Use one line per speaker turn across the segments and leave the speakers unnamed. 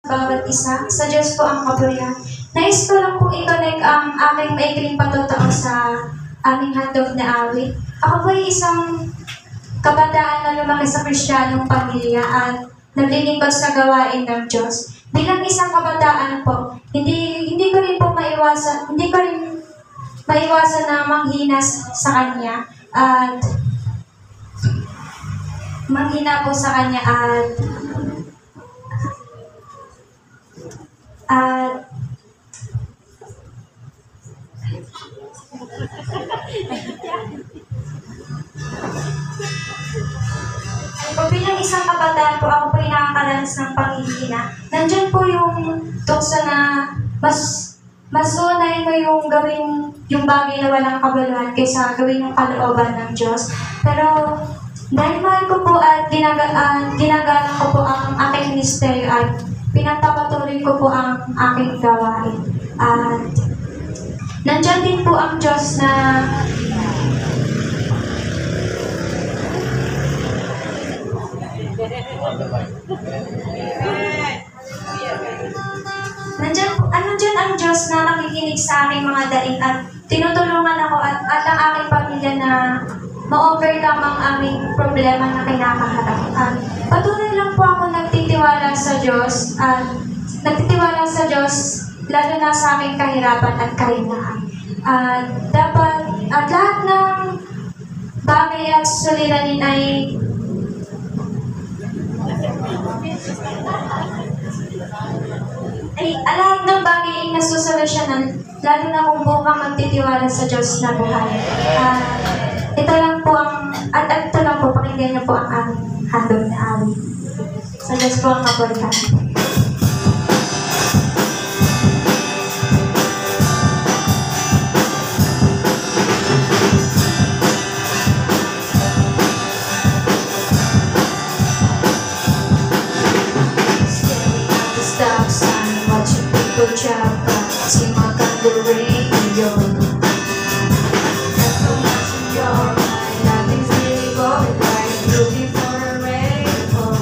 bawat isa. Sa Diyos po ang kapurihan. Nais ko lang po i-connect ang aking maikling patotoo sa aming handog na awit. Ako po ay isang kabataan na lumaki sa Kristiyanong pamilya at naglilingkod sa gawain ng Diyos. Bilang isang kabataan po, hindi ko rin maiwasan na manghinas sa Kanya at manghina po sa Kanya at bilang isang kabataan po, ako po ay nakakaranas ng panghihina. Nandyan po yung tukso na mas unahin mo yung gawin yung bagay na walang kabuluhan kaysa gawin yung kalooban ng Diyos. Pero dahil mahal ko po at ginagalang ko po ang aking ministeryo at pinagpapatuloy ko po ang aking gawain. At nandyan din po ang Diyos na Nandiyan ang Diyos na nakikinig sa aking mga daing at tinutulungan ako at ang aking pamilya na ma-overcome ang aming problema na kinakaharap. Patuloy lang po ako nagtitiwala sa Diyos lalo na sa aking kahirapan at kahinaan. At lahat ng bagay at suliranin ay lahat ng bagay ay nasusolusyonan, lalo na kung buo kang magtitiwala sa Diyos na buhay. Ito lang po, pakinggan niyo po ang aming handog na awit. Sa Diyos po ang kapurihan. Stop sign, watching people drive by. See my gun, the radio. That's so much in your mind. Nothing's really going right. Looking for a rainbow.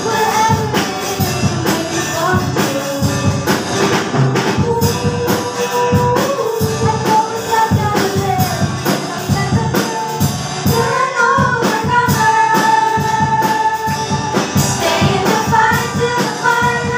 Whatever it is, make it come true. I know it's not gonna live. You're an overcomer. Stay in the fight till the final.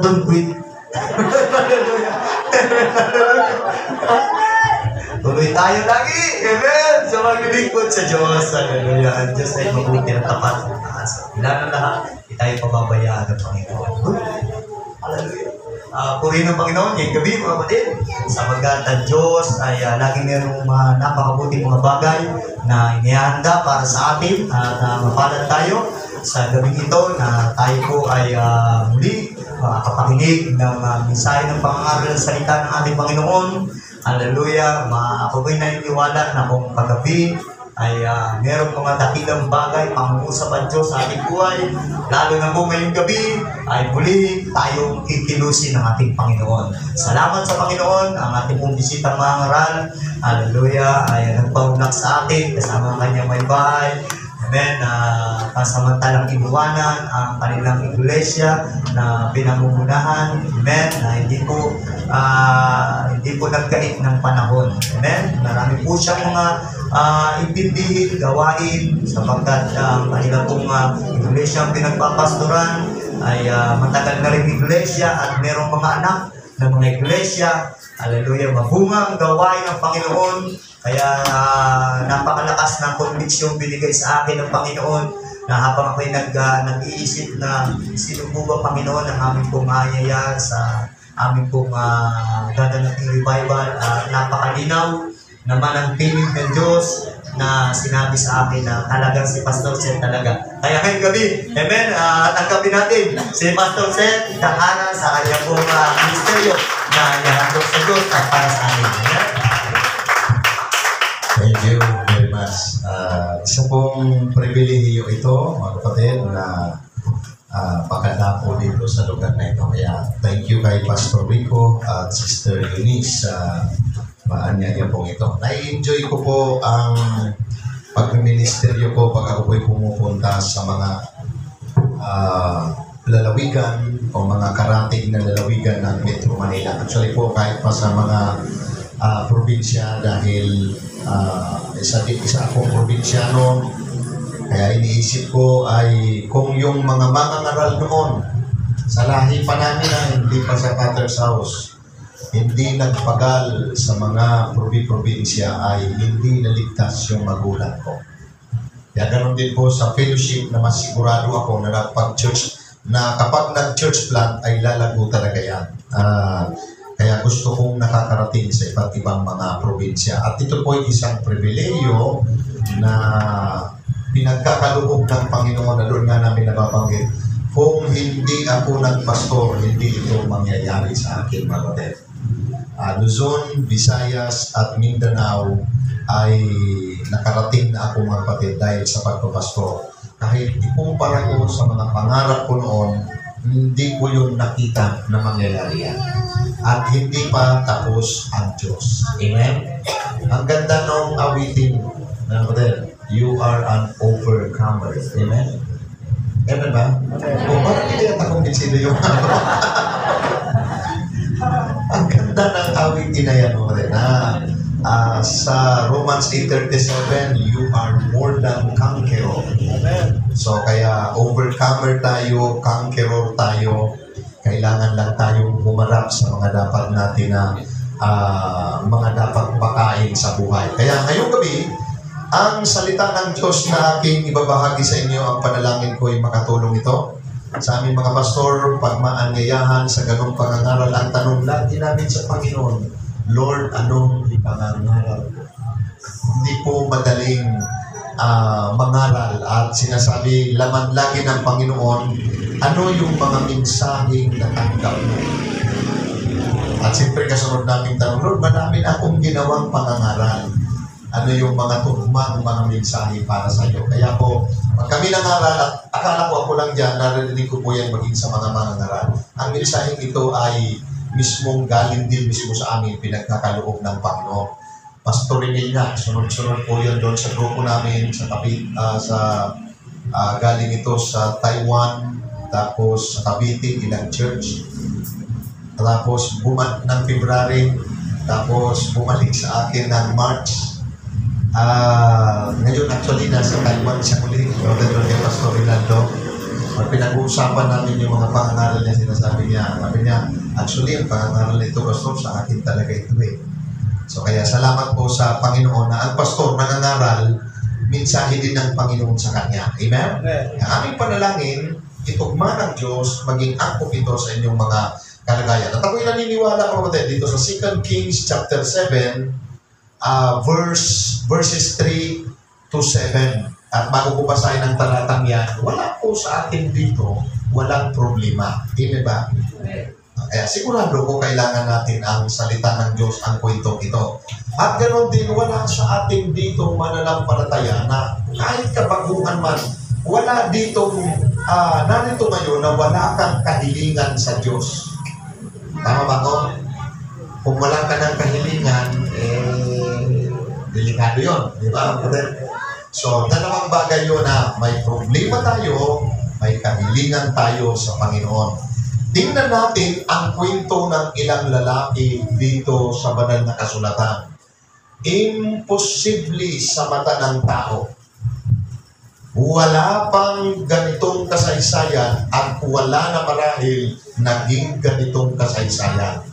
don't quit. Tuloy tayo lagi. Amen. Sa maglilingkod sa Diyos. Hallelujah. Ang Diyos ay mabuti na tapat. Ilan na lahat, hindi tayo pababayaan ng Panginoon. Hallelujah. Purihin ng Panginoon, ngayong gabi mga kapatid, sapagkat ang Diyos ay laging mayroong napakabuting mga bagay na inihanda para sa atin at mapalad tayo sa gabi ito na tayo po ay muli makapakinig ng mensahe ng pangangaral ng salita ng ating Panginoon. Hallelujah. Ako ba'y naniniwala na kung kagabi ay merong mga dakilang bagay pang-uusap ang Diyos sa ating buhay, lalo na po ngayong gabi ay muli tayong kikilusin ng ating Panginoon. Salamat sa Panginoon, ang ating pong bisitang mga ngaral, hallelujah, ay nagpaunlak sa atin kasama ang kanyang may bahay. Amen. Pasamantalang inuwanan ang kanilang iglesia na pinamumunahan. Amen. Na hindi po nagkait ng panahon. Amen. Marami po siyang mga intindihin, gawain, sapagkat ang kanilang pong iglesia ang pinagpapastoran ay matagal na rin iglesia at merong mga anak ng mga iglesia. Hallelujah. Mabunga ang gawain ng Panginoon. Kaya napakalakas ng conviction binigay sa akin ng Panginoon na habang ako'y nag-iisip na sino po ba Panginoon ang aming pong ayaya sa aming pong dadalating revival. Napakalinaw naman ang piling ng Diyos na sinabi sa akin na talagang si Pastor Seth talaga. Kaya ngayong gabi, amen, tanggapin natin si Pastor Seth kakana sa kanyang pong ministeryo na ihahandog sa Diyos at para sa amin. Amen.
Thank you very much. Isa pong pribilehiyo ito, mga kapatid, na makadapo dito sa lugar na ito. Kaya thank you kay Pastor Rico at Sister Eunice sa maanyaya pong ito. Na-enjoy ko po ang pag-ministeryo ko pag ako po'y pumupunta sa mga lalawigan o mga karating na lalawigan ng Metro Manila. Actually po kahit pa sa mga probinsya dahil isa akong probinsyano, kaya iniisip ko ay kung yung mga mangangaral noon sa lahi pa namin na hindi pa sa Father's House, hindi nagpagal sa mga probinsya ay hindi naligtas yung magulang ko. Kaya ganoon din po sa fellowship na mas sigurado ako na pag-church, na kapag nag-church plant ay lalago talaga yan. Kaya gusto kong nakakarating sa iba't ibang mga probinsya. At ito po ay isang pribileyo na pinagkakaloob ng Panginoon na doon nga namin nababanggit. Kung hindi ako nagpastor, hindi ito mangyayari sa akin, mga kapatid. Luzon, Visayas at Mindanao ay nakarating na ako, mga kapatid, dahil sa pagpapastor. Kahit ikumpara ko sa mga pangarap ko noon, hindi ko yung nakita na mangyayari yan. At hindi pa tapos ang Diyos. Amen? Ang ganda ng awitin na you are an overcomer. Amen? Amen ba? Kung parang hindi at akong binsido yung ang ganda ng awitin na yan, na sa Romans 8:37, you are more than conqueror. Amen. So kaya overcomer tayo, conqueror tayo. Kailangan lang tayong humarap sa mga dapat natin na mga dapat pakain sa buhay. Kaya ngayong gabi, ang salita ng Diyos na aking ibabahagi sa inyo, ang panalangin ko ay makatulong ito. Sa aming mga pastor, pag maanyayahan sa ganong pangangaral, ang tanong lagi namin sa Panginoon, Lord, anong ipangangaral? Hindi po madaling mangaral at sinasabi laman lagi ng Panginoon, ano yung mga mensaheng natanggap mo? At siyempre kasunod naming tanong, Lord, marami na akong ginawang pangangaral. Ano yung mga tugmang, mga mensahe para sa iyo? Kaya po, pag kami nangaral, at akala ko ako lang dyan, narinig ko po yan maging sa mga mangangaral. Ang mensaheng ito ay mismong galing din mismo sa amin, pinagkakaloob ng Panginoon. Pastorin niya, sunod-sunod po yan doon sa grupo namin, galing ito sa Taiwan, tapos sa Cavite, ilang church. Tapos ng February, tapos bumalik sa akin ng March. Ngayon actually nasa Taiwan siya muli, doon kay Pastor Rinaldo. So, pinag-uusapan namin yung mga pangangaral niya, sabi niya, actually, ang pangangaral nito, Pastor, sa akin talaga ito eh. So, kaya salamat po sa Panginoon na ang pastor nangangaral, mensahe din ng Panginoon sa kanya. Amen? Ang aming panalangin, itugma ng Diyos, maging angkop ito sa inyong mga kalagayan. At ako'y naniniwala, mga kapatid, dito sa 2 Kings chapter 7, verses 3 to 7. At bago ko basahin ang talatang yan, wala po sa atin dito, walang problema. Hindi ba? Kaya sigurado ko kailangan natin ang salita ng Diyos, ang kwentong ito. At ganoon din, wala sa atin dito mananampalataya na kahit kabaguhan man, wala dito, narito ngayon na wala kang kahilingan sa Diyos. Tama ba ko? Kung wala ka ng kahilingan, delikado yun. Di ba? So, dalawang bagay yun na may problema tayo, may kahilingan tayo sa Panginoon. Tingnan natin ang kwento ng ilang lalaki dito sa banal na kasulatan. Imposible sa mata ng tao. Wala pang ganitong kasaysayan at wala na marahil naging ganitong kasaysayan.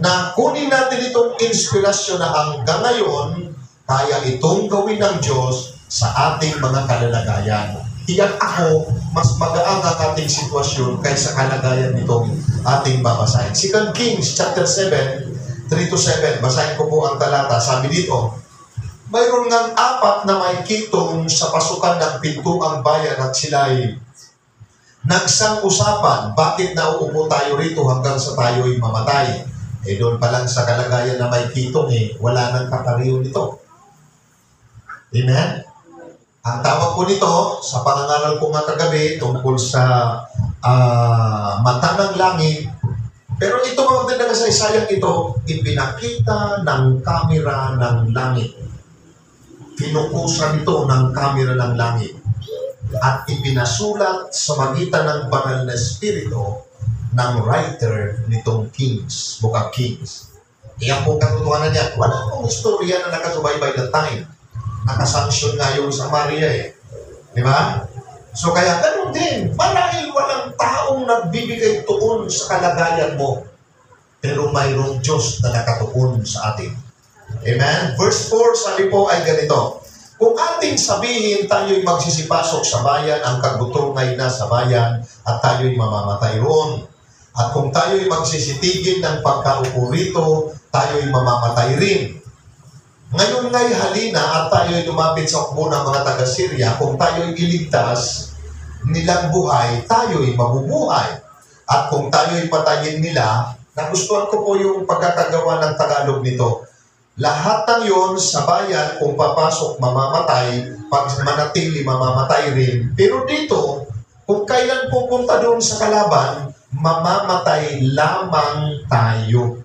Na kunin natin itong inspirasyon na hanggang ngayon, kaya itong gawin ng Diyos sa ating mga kalalagayan. Iyan ako, mas magaang ang ating sitwasyon kaysa kalagayan nitong ating babasahin. 2 Kings chapter 7, 3 to 7. Basahin ko po ang talata. Sabi dito, mayroon ngang 4 na may kitong sa pasukan ng pintuang bayan at sila'y nagsang-usapan, bakit nauupo tayo rito hanggang sa tayo'y mamatay? Doon pa lang sa kalagayan na may kitong wala nang kapariyo nito. Amen? Ang tawag ko nito, sa pangangaral ko nga kagabi, tungkol sa mata ng langit. Pero ito mga magandang kasaysayang ito, ipinakita ng kamera ng langit. Pinukusan ito ng kamera ng langit. At ipinasulat sa magitan ng banal na espiritu ng writer nitong Kings, Book of Kings. Iyan pong katotohanan niya. Wala pong istorya na nakasubaybay ng time. Nakasanksyon nga yung Samaria Di ba? So kaya ganun din. Marahil walang taong nagbibigay tuon sa kalagayan mo. Pero mayroong Diyos na nakatuon sa atin. Amen? Verse 4, sabi po ay ganito. Kung ating sabihin tayo'y magsisipasok sa bayan, ang kagutom ngay na sa bayan, at tayo'y mamamatay roon. At kung tayo'y magsisitigin ng pagkaupo rito, tayo'y mamamatay rin. Ngayon nga'y halina at tayo'y lumapit sa ukbo ng mga taga-Syria, kung tayo'y iligtas nilang buhay, tayo'y mabubuhay. At kung tayo'y patayin nila, nagustuhan ko po yung pagkakagawa ng Tagalog nito. Lahat ng yon sa bayan, kung papasok, mamamatay, pag manatili, mamamatay rin. Pero dito, kung kailan pupunta doon sa kalaban, mamamatay lamang tayo.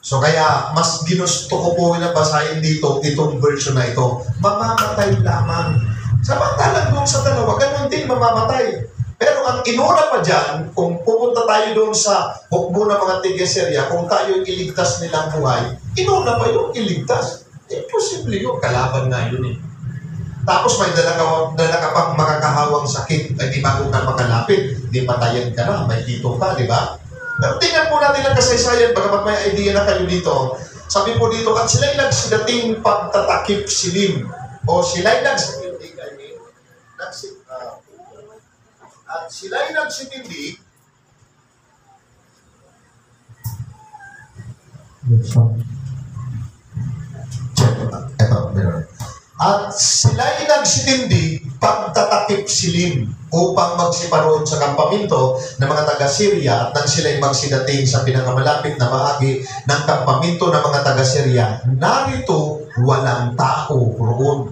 So kaya, mas ginusto ko po na basahin dito, itong version na ito. Mamamatay lamang. Samantalang doon sa dalawa, ganun din mamamatay. Pero ang inuna pa dyan, kung pupunta tayo doon sa hukbo ng mga taga-Syria, kung tayo iligtas nilang buhay, inuna pa yung iligtas. Imposible yun. Kalaban nga yun Tapos may dala ka pang makakahawang sakit, ay di bago ka makalapit, di patayan ka na, may tito ka, di ba? Pero tingnan po natin ang kasaysayan, bagamat may idea na kayo dito. Sabi po dito, at sila'y nagsidating pagtatakip silim, o sila'y nagsitindig, at sila'y nagsitindig, at sila'y nagsitindig pagtatakip silim upang magsiparoon sa kampamento ng mga taga-Syria at nang sila'y magsidating sa pinakamalapit na bahagi ng kampamento ng mga taga-Syria, narito walang tao roon.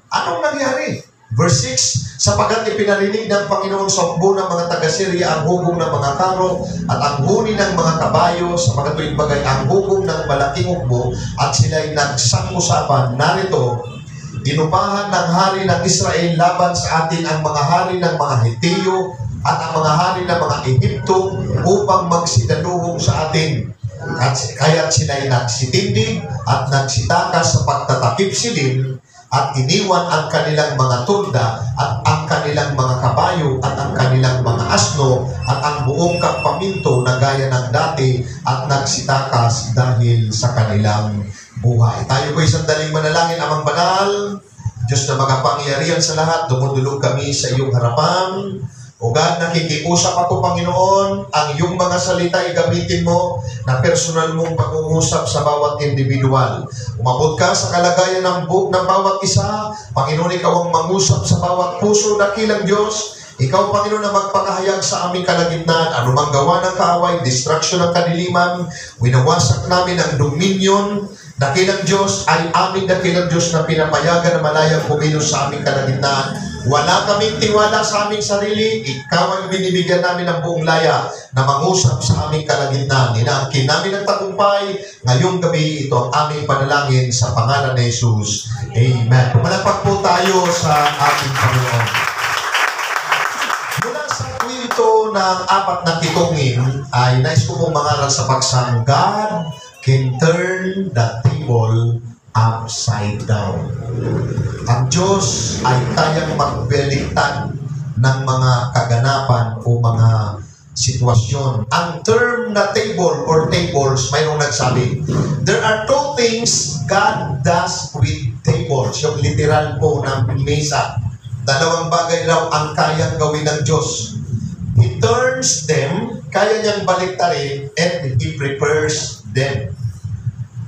Anong nangyari? Verse 6, sapagat ipinarinig ng Panginoon sa hukbo ng mga taga-Syria ang hugong ng mga karo at ang huni ng mga kabayo, sapagat tuwing bagay ang hugong ng malaking hukbo at sila'y nagsang-usapan, narito, inupahan ng hari ng Israel laban sa atin ang mga hari ng mga Hitiyo at ang mga hari ng mga Egypto upang magsidaluhong sa atin. At kaya't sila'y nagsitindig at nagsitakas sa pagtatakip silim at iniwan ang kanilang mga tunda at ang kanilang kanilang mga kabayo at ang kanilang mga asno at ang buong kampaminto na gaya ng dati at nagsitakas dahil sa kanilang buhay. Tayo po sandaling manalangin. Amang banal, Diyos na makapangyarihan sa lahat, dumudulog kami sa iyong harapan. O God, nakikiusap ako, Panginoon, ang iyong mga salita ay gamitin mo na personal mong pag-uusap sa bawat individual. Umabot ka sa kalagayan ng bawat isa. Panginoon, ikaw ang mangusap sa bawat puso, dakilang Diyos. Ikaw, Panginoon, na magpakahayag sa aming kalagitnaan, anumang gawa ng kaaway, distraction ng kadiliman, winawasak namin ang dominion. Dakilang Diyos ay aming dakilang Diyos na pinapayagan na malayang kumilos sa aming kalagitnaan. Wala kaming tiwala sa aming sarili. Ikaw ang binibigyan namin ng buong laya na mangusap sa aming kalagitnaan. Inaangkin namin ang tagumpay. Ngayong gabi, ito ang aming panalangin sa pangalan ni Jesus. Amen. Pumalakpak po tayo sa ating Panginoon. Mula sa kwento ng 4 na kitongin, ay nais ko pong mangaral sa paksang God can turn the table upside down. Ang Diyos ay kayang magbaliktad ng mga kaganapan o mga sitwasyon. Ang term na table or tables, mayroong nagsabi, there are two things God does with tables. Yung literal po ng mesa. Dalawang bagay raw ang kayang gawin ng Diyos. He turns them, kaya niyang baliktarin, and He prepares them.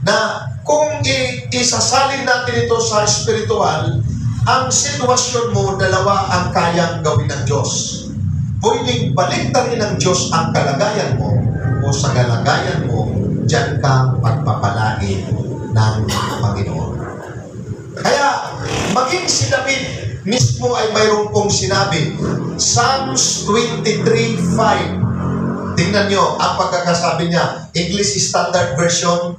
Na kung isasalin natin ito sa spiritual, ang sitwasyon mo, dalawa ang kayang gawin ng Diyos. Pwedeng baliktarin ng Diyos ang kalagayan mo o sa kalagayan mo, diyan ka pagpapalain ng Panginoon. Kaya, maging si David mismo ay mayroon pong sinabi, Psalms 23:5. Tingnan nyo ang pagkakasabi niya, English Standard Version,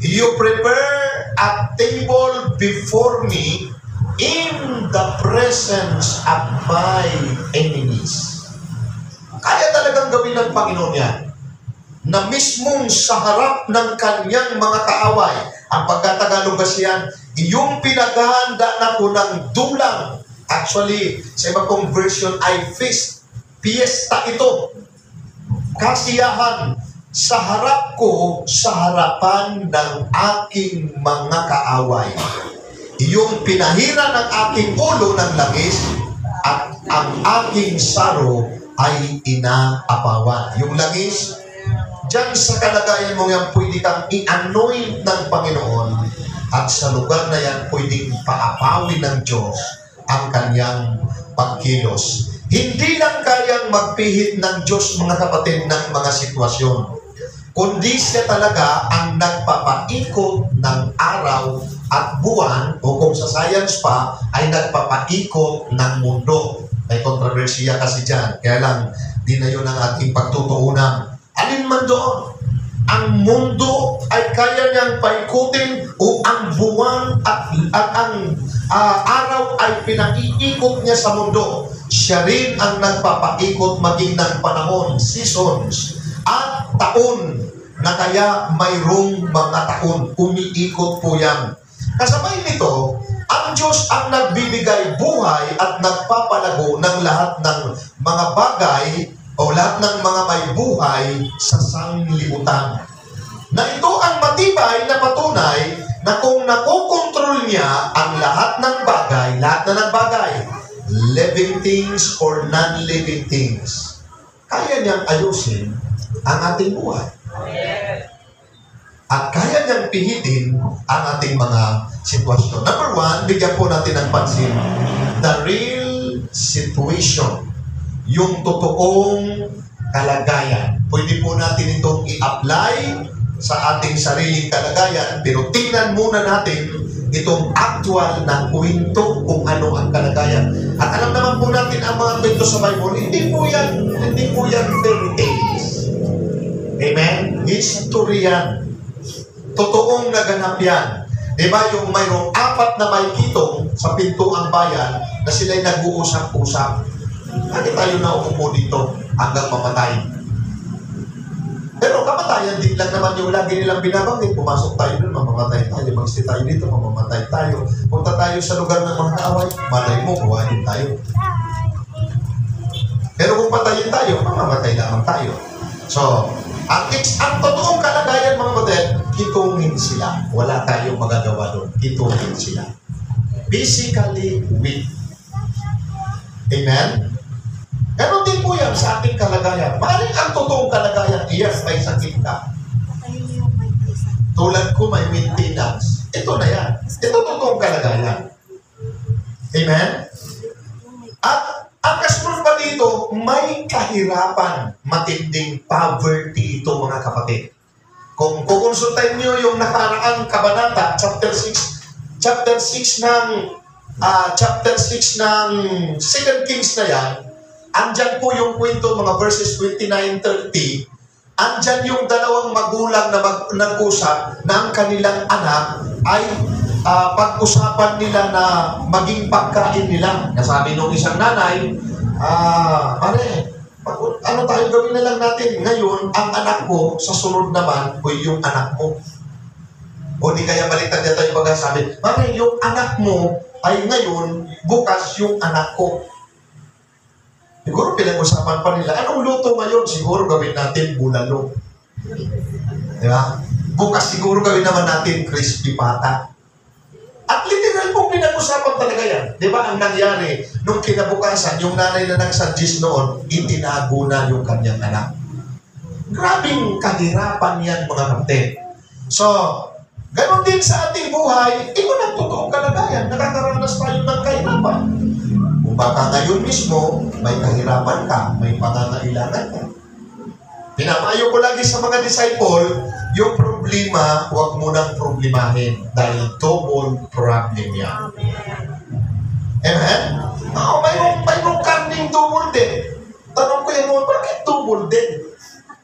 you prepare a table before me in the presence of my enemies. Kaya talagang gawin ng Panginoon yan, na mismong sa harap ng kanyang mga kaaway. Ang pagkatagalog kasi yan, iyong pinaghahanda na ko ng dulang. Actually, sa iba pong version ay feast. Fiesta ito. Kasiyahan sa harap ko, sa harapan ng aking mga kaaway. Iyong pinahira ng aking ulo ng langis at ang aking saro ay inaapawan. Yung langis, dyan sa kalagayan mo yan, pwede kang i-anoint ng Panginoon at sa lugar na yan, pwedeng paapawin ng Diyos ang kanyang pagkilos. Hindi lang kayang magpihit ng Diyos, mga kapatid, ng mga sitwasyon, kundi siya talaga ang nagpapaikot ng araw at buwan, o kung sa science pa, ay nagpapaikot ng mundo. May kontrobersiya kasi dyan. Kaya lang, di na yun ang ating pagtutuunan. Alin man doon, ang mundo ay kaya niyang paikutin o ang buwan at ang araw ay pinaiikot niya sa mundo. Siya rin ang nagpapaikot maging ng panahon, seasons, at taon, na kaya mayroong mga taon, umiikot po yan. Kasabay nito, ang Diyos ang nagbibigay buhay at nagpapalago ng lahat ng mga bagay o lahat ng mga may buhay sa sanglibutan. Na ito ang matibay na patunay na kung nakokontrol niya ang lahat ng bagay, living things or non-living things, kaya niyang ayusin ang ating buhay. At kaya niyang pihitin ang ating mga sitwasyon. Number 1, bigyan po natin ng pansin, the real situation. Yung totoong kalagayan. Pwede po natin itong i-apply sa ating sariling kalagayan, pero tingnan muna natin itong actual na kwento kung ano ang kalagayan. At alam naman po natin ang mga kwento sa Bible, hindi po yan fairy tales. Amen? History yan. Totoong naganap yan. Diba yung mayroong 4 na may kitong sa pintuang bayan na sila'y nag-uusap-usap. Bakit tayo na umupo dito hanggang mamatay? Pero kamatayan din lang naman yung lagi nilang binabanggit. Pumasok tayo doon, mamamatay tayo. Mag-stay tayo dito, mamamatay tayo. Punta tayo sa lugar ng mga kaaway, malay mo, buhayin tayo. Pero kung patayin tayo, mamamatay lamang tayo. So, ang totoong kalagayan mga kapatid, hitungin sila. Wala tayong magagawa doon. Hitungin sila. Physically weak. Amen? Ganon din po yan sa ating kalagayan. Maaaring ang totoong kalagayan, yes, may sakit ka. Tulad ko, may maintenance. Ito na yan. Ito totoong kalagayan. Amen? At ang kasunod pa dito, may kahirapan, matinding poverty ito mga kapatid. Kung kukonsultahin niyo yung nakaraang kabanata, chapter 6 ng 2 Kings na yan, andyan po yung kwento, mga verses 29-30, andyan yung dalawang magulang na nag-usap na ang kanilang anak ay pag-usapan nila na maging pagkain nila. Nasabi nung isang nanay, pare, ano tayo gawin na lang natin? Ngayon, ang anak ko, sa sunod naman, o yung anak mo. O di kaya baliktad na tayo pagkasabi, pare, yung anak mo ay ngayon, bukas yung anak ko. Siguro pinag-usapan pa nila, anong luto ngayon? Siguro gawin natin bulalo. Di ba? Bukas siguro gawin naman natin crispy pata. At literal pong pinag-usapan talaga yan. Di ba ang nangyari, nung kinabukasan, yung nanay na nagsuggest noon, itinago na yung kanyang anak. Grabing kahirapan yan mga kapatid. So, ganon din sa ating buhay, ito ang totoong kalagayan. Nakakaranas tayo ng kahirapan. Kung baka ngayon mismo, may kahirapan ka, may pangangailangan ka. Pinapayo ko lagi sa mga disciple, yung problema, huwag mo nang problemahin dahil double problem yan. Amen? Mayroong karning double din. Tanong ko yan mo, bakit double din?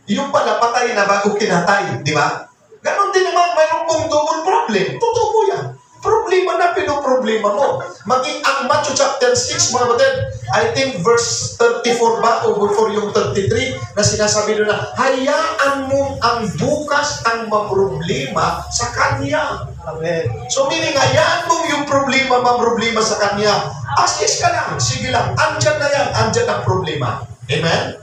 Yung pala, patay na bago kinatay, di ba? Ganon din naman, mayroong pong double problem. Totoo po yan. Problema na pinoproblema mo. Maging ang Matthew chapter 6, mga batid, I think verse 34 ba o before yung 33 na sinasabi doon na hayaan mo ang bukas ang maproblema sa Kanya.
Amen.
So meaning, hayaan mo yung maproblema sa Kanya. Assist ka lang, sige lang, andyan na yan, andyan ang problema. Amen?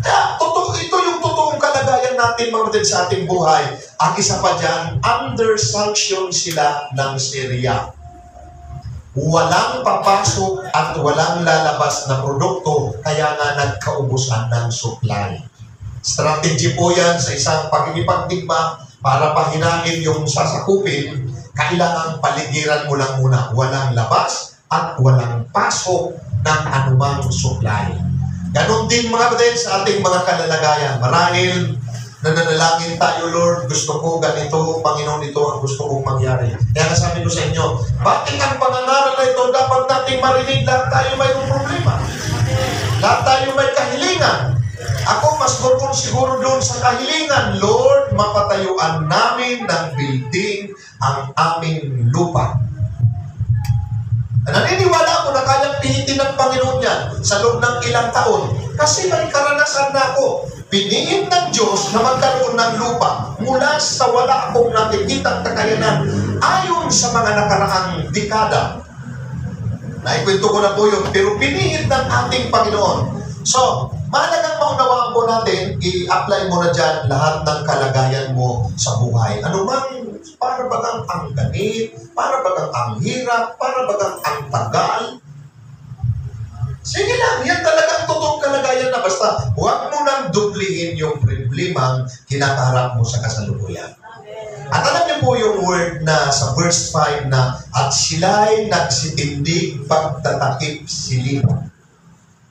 Kaya, ito yung totoong kalagayan natin mga kapatid sa ating buhay. Ang isa pa dyan, under sanction sila ng Syria. Walang papasok at walang lalabas na produkto, kaya nga nagkaubusan ng supply. Strategy po yan sa isang pagkikipagdigma para pahinain yung sasakupin, kailangan paligiran mo lang muna. Walang labas at walang pasok ng anumang supply. Ganon din mga kapatid sa ating mga kalalagayan. Marahil nananalangin tayo, Lord, gusto ko ganito, Panginoon, ito ang gusto kong mangyari. Kaya sabi ko sa inyo, bakit ang pangangaral na ito dapat nating marinig? Lahat tayo mayroong problema. Lahat tayo may kahilingan. Ako mas gurkon siguro doon sa kahilingan, Lord, mapatayuan namin ng building ang aming lupa. Naniniwala ako na kayang pihitin ng Panginoon yan sa loob ng ilang taon. Kasi may karanasan na ako. Piniin ng Diyos na magkaroon ng lupa mula sa wala akong nakikitang kakayanan ayon sa mga nakaraang dekada. Naikwento ko na po yun, pero piniin ng ating Panginoon. So, mahalagang maunawaan po natin, i-apply mo na dyan lahat ng kalagayan mo sa buhay. Ano man, para bagang ang ganit, para bagang ang hirap, para bagang ang tagal. Sige lang, yan talagang totoong kalagayan na basta huwag mo nang dublihin yung problemang kinakaharap mo sa kasalukuyan. At alam niyo po yung word na sa verse 5 na at sila'y nagsitindig pagtatakip silim.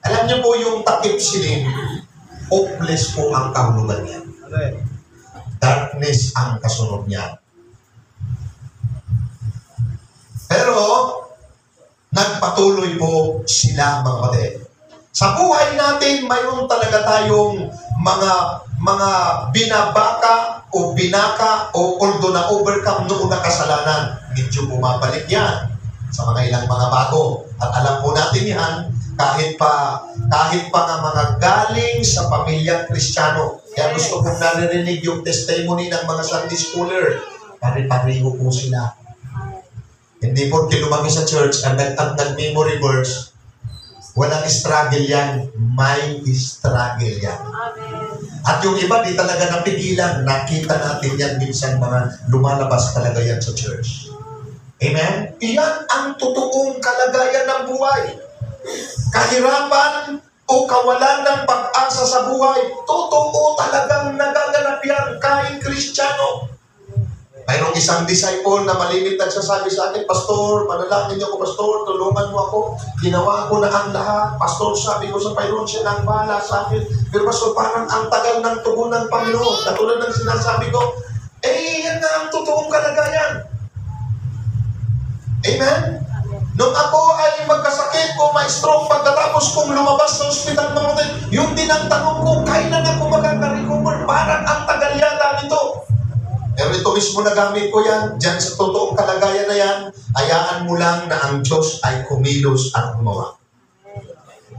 Alam niyo po yung takip silim, hopeless po ang kahulugan niya. Darkness ang kasunod niya. Pero, nagpatuloy po sila mga kapatid. Sa buhay natin, mayroon talaga tayong mga binabaka o binaka o although na overcome noong kasalanan. Medyo bumabalik yan sa mga ilang mga bago. At alam po natin yan, kahit pa nga mga galing sa pamilyang Kristiyano. Kaya gusto kong narinig yung testimony ng mga Sunday schooler. Pare-pareho po sila. Hindi po lumaki sa church at nag-memory verse, Walang struggle yan. May struggle yan. At yung iba, di talaga napigilan. Nakita natin yan minsan mga lumalabas talaga yan sa church. Amen? Iyan ang totoong kalagayan ng buhay. Kahirapan o kawalan ng pag-asa sa buhay, totoo talagang nagaganap yan kahit Kristiyano. Mayroong isang disciple na malimit nagsasabi sa akin, Pastor, manalangin niyo ako, Pastor, tulungan mo ako. Ginawa ko na ang lahat. Pastor, sabi ko sa Panginoon, siya nang bahala sa akin. Pero Pastor, parang ang tagal ng tugon ng Panginoon. Katulad ng sinasabi ko, yan na ang totoong kalagayan. Amen? Nung ako ay magkasakit ko, may stroke, pagkatapos kong lumabas sa ospital, yung din ang tanong ko, kailan ako magkaka-recover? Parang ang tagal yata nito. Pero ito mismo nagamit ko yan, dyan sa totoong kalagayan na yan, hayaan mo lang na ang Diyos ay kumilos at gumawa.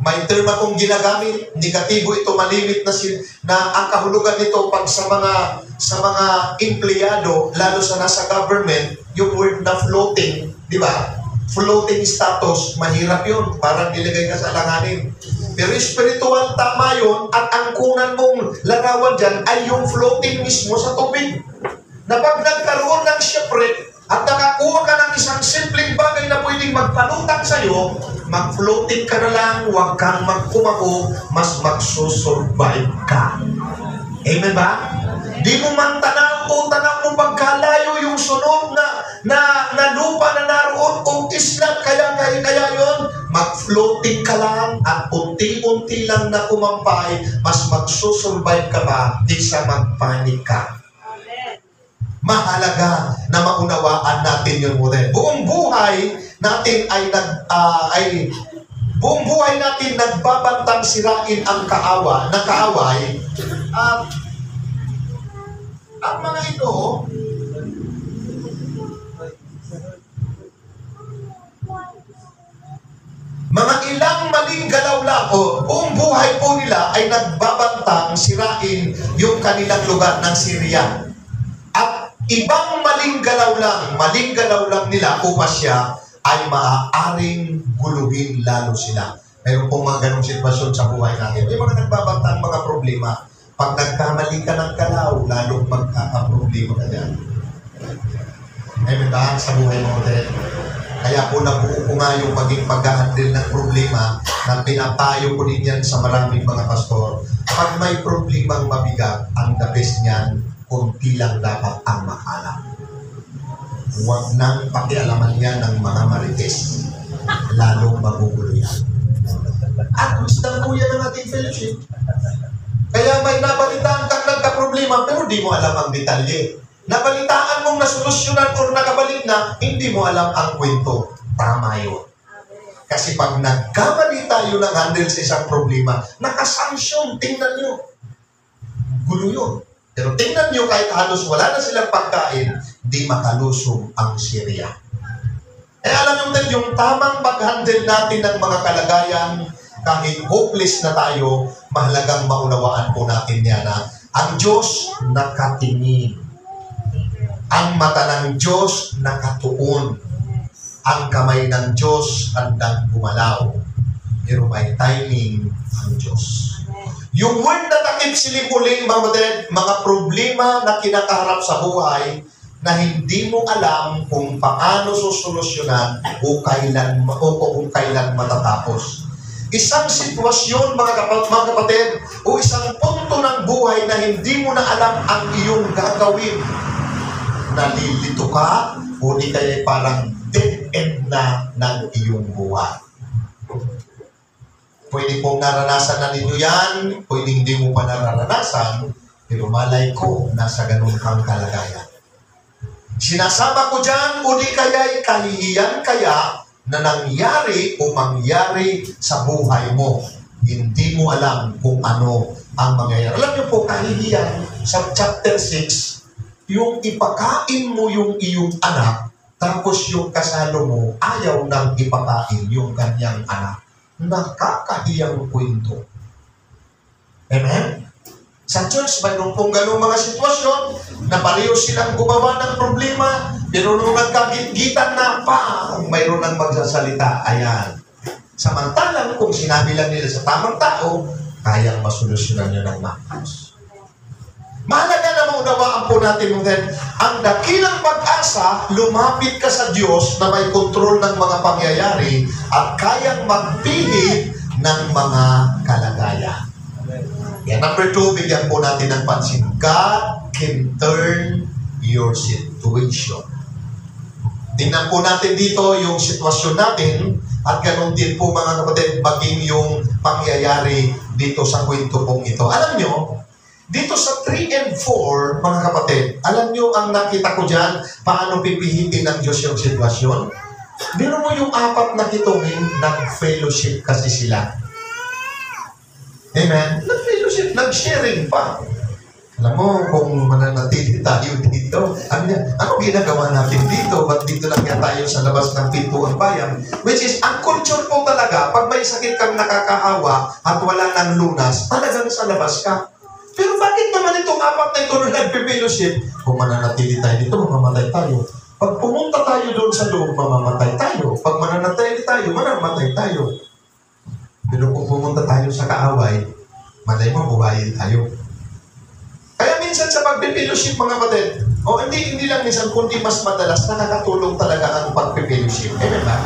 May term akong ginagamit, negatibo ito, malimit na ang kahulugan nito pag sa mga empleyado, lalo sa nasa government, yung word na floating, di ba? Floating status, mahirap yun, parang nilagay ka sa alanganin. Pero spiritual, tama yun, at ang kunan mong larawan dyan ay yung floating mismo sa tubig. Na pag nagkaroon ng shipwreck at nakakuha ka ng isang simpleng bagay na pwedeng magpalutang sa'yo, mag-floating ka na lang, huwag kang magkumako, mas magsusurvive ka. Amen ba? Di mo man tanaw mo pagkalayo yung sunod na lupa na naroon o isla, kaya yun, mag-floating ka lang at unti-unti lang na kumampay, mas magsusurvive ka ba, di sa magpanik ka. Mahalaga na maunawaan natin yung model. Buong buhay natin nagbabantang sirain ang kaaway. Ang mga ito, mga ilang maling galaw lang, buong buhay po nila ay nagbabantang sirain yung kanilang lugar ng Syria. At ibang maling galaw lang nila upang siya ay maaaring guluhin lalo sila. Mayroon pong mga ganong sitwasyon sa buhay natin. May mga nagbabantang mga problema. Pag nagkamali ka ng galaw, lalong magkakaproblema ka dyan. Amen ba? Sa buhay mo din. Kaya po nabuo ko nga yung maging pag-handle ng problema na pinapayo ko din yan sa maraming mga pastor. Pag may problemang mabigat, ang the best niyan, kunti lang dapat ang makalam. Huwag nang pakialaman yan ng mga marites. Lalong magugulo yan. At wisdom po yan ang ating fellowship. Kaya may nabalitaan kang nagka-problema, pero di mo alam ang detalye. Nabalitaan mong nasolusyonan o nakabalik na, hindi mo alam ang kwento. Tama yun. Kasi pag nagkamali tayo ng handle sa isang problema, nakasanksyon, tingnan nyo. Gulo yun. Pero tingnan nyo, kahit halos wala na silang pagkain, di makalusong ang Syria. Alam nyo yung tamang pag-handle natin ng mga kalagayan, kahit hopeless na tayo, mahalagang maunawaan po natin yan na ang Diyos nakatingin. Ang mata ng Diyos nakatuon. Ang kamay ng Diyos handang gumalaw. Pero may timing ang Diyos. Yung word na takip silipuling, mga problema na kinakaharap sa buhay na hindi mo alam kung paano susolusyonan o kung kailan matatapos. Isang sitwasyon, mga kapatid, o isang punto ng buhay na hindi mo na alam ang iyong gagawin. Nalilito ka o di kaya parang dead end na ng iyong buhay. Pwede pong naranasan na ninyo yan, pwede hindi mo pa naranasan, pero malay ko, nasa ganun kang kalagayan. Sinasama ko dyan, o di kaya'y kahihiyan kaya na nangyari o mangyari sa buhay mo. Hindi mo alam kung ano ang mangyayari. Alam niyo po, kahihiyan sa chapter 6, yung ipakain mo yung iyong anak, tapos yung kasalo mo, ayaw nang ipakain yung kanyang anak. Nakakahiyang kwento. Amen? Sa church, mayroon pong ganong mga sitwasyon na pareho silang gumawa ng problema, pero nung nagkagit-gitan na mayroon nang magsasalita, ayan, Samantalang kung sinabi lang nila sa tamang tao, kayang masolusyonan nyo ng maayos. Mahalaga na maunawaan po natin then, ang dakilang pag-asa, lumapit ka sa Diyos na may kontrol ng mga pangyayari at kayang magpihit ng mga kalagayan. Yan, number 2, bigyan po natin ng pansin. God can turn your situation. Tingnan po natin dito yung sitwasyon natin at ganun din po mga kapatid, maging yung pangyayari dito sa kwento pong ito. Alam nyo, dito sa 3 and 4, mga kapatid, alam nyo ang nakita ko dyan, paano pipihitin ng Diyos yung sitwasyon? Biro mo yung 4 na kitungin, nag-fellowship kasi sila. Amen? Nag-fellowship, nag-sharing pa. Alam mo, kung mananatili tayo dito, ano ginagawa natin dito? Ba't dito lang yan tayo sa labas ng pintuan bayan? Which is, ang culture po talaga, pag may sakit kang nakakahawa at wala ng lunas, talagang sa labas ka. Pero bakit naman itong 4 na ito na nag-fellowship? Kung mananatili tayo dito, mamamatay tayo. Pag pumunta tayo doon sa loob, mamamatay tayo. Pag mananatili tayo, mamamatay tayo. Pero kung pumunta tayo sa kaaway, malay mo, buhayin tayo. Kaya minsan sa pag-fellowship, mga kapatid, hindi lang minsan, kundi mas madalas, nakakatulong talaga ang pag-fellowship. Amen ba?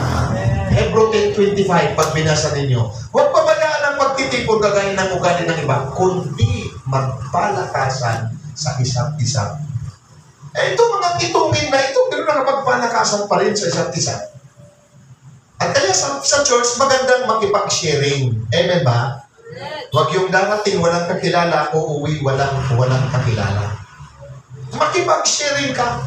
Hebrew 10:25, pag binasa ninyo, huwag pabayaan ang pagtitipon kagaya ng ugali ng iba, kundi magpalakasan sa isa't isa. Ito mga kitungin na ito, pero nakapagpalakasan pa rin sa isa't isa. At kaya sa church, magandang makipag-sharing. Amen ba? Huwag yung darating, walang kakilala, o uwi, walang kakilala. Makipag-sharing ka.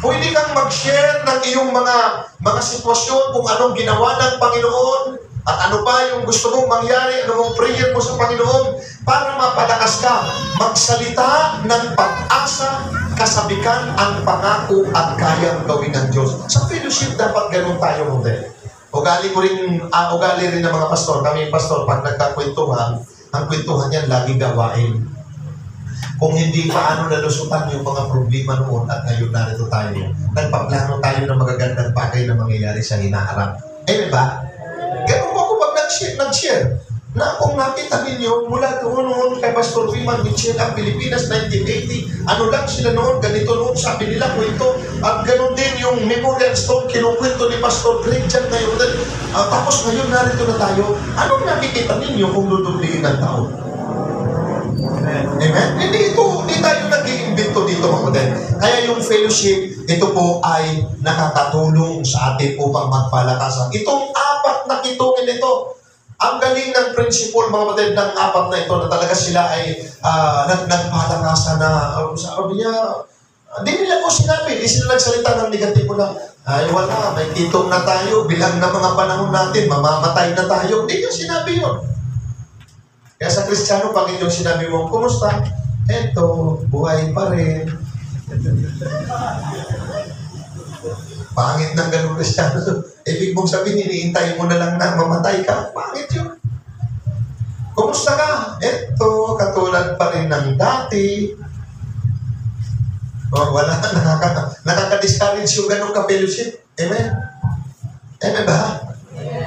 Pwede kang mag-share ng iyong mga sitwasyon kung anong ginawa ng Panginoon at ano pa yung gusto mong mangyari, ano mong prayer mo sa Panginoon para mapalakas ka. Magsalita ng pag-asa, kasabikan ang pangako at kayang gawin ng Diyos. Sa fellowship, dapat ganun tayo model. Ugali rin ng mga pastor. Kami pastor, pag nagkakwentuhan, ang kwentuhan yan laging gawain. Kung hindi paano nalusutan yung mga problema noon at ngayon narito tayo, nagpaplano tayo ng magagandang bagay na mangyayari sa hinaharap. Amen ba? Ganun po ako pag nag-share. Na kung nakita ninyo, mula noon kay Pastor Wiman Michel ang Pilipinas, 1980, ano lang sila noon, ganito noon, sabi nila kwento, at ganun din yung Memorial Stone, kinukwento ni Pastor Greg dyan ngayon. Tapos ngayon narito na tayo, anong nakikita ninyo kung dudubliin ng tao? Amen? Hindi tayo nag-iimbento dito, mga kapatid. Kaya yung fellowship, ito po ay nakakatulong sa atin upang magpalakasan. Itong 4 na kitungin ito, ang galing ng principle, mga kapatid, ng 4 na ito, na talaga sila ay nagpalakasan na, sabi niya, hindi nila po sinabi, hindi sila nagsalita ng negatibo na, ay wala, may kitong na tayo, bilang na mga panahon natin, mamamatay na tayo. Hindi niya sinabi yun. Kaya sa Kristiyano, pag yung sinabi mo, kumusta? Eto, buhay pa rin. Pangit ng ganun Kristiyano. Ibig mong sabihin, iniintay mo na lang na mamatay ka. Pangit yun. Kumusta ka? Eto, katulad pa rin ng dati. Wala, nakaka-discourage yung ganun ka-fellowship. Amen? Amen ba?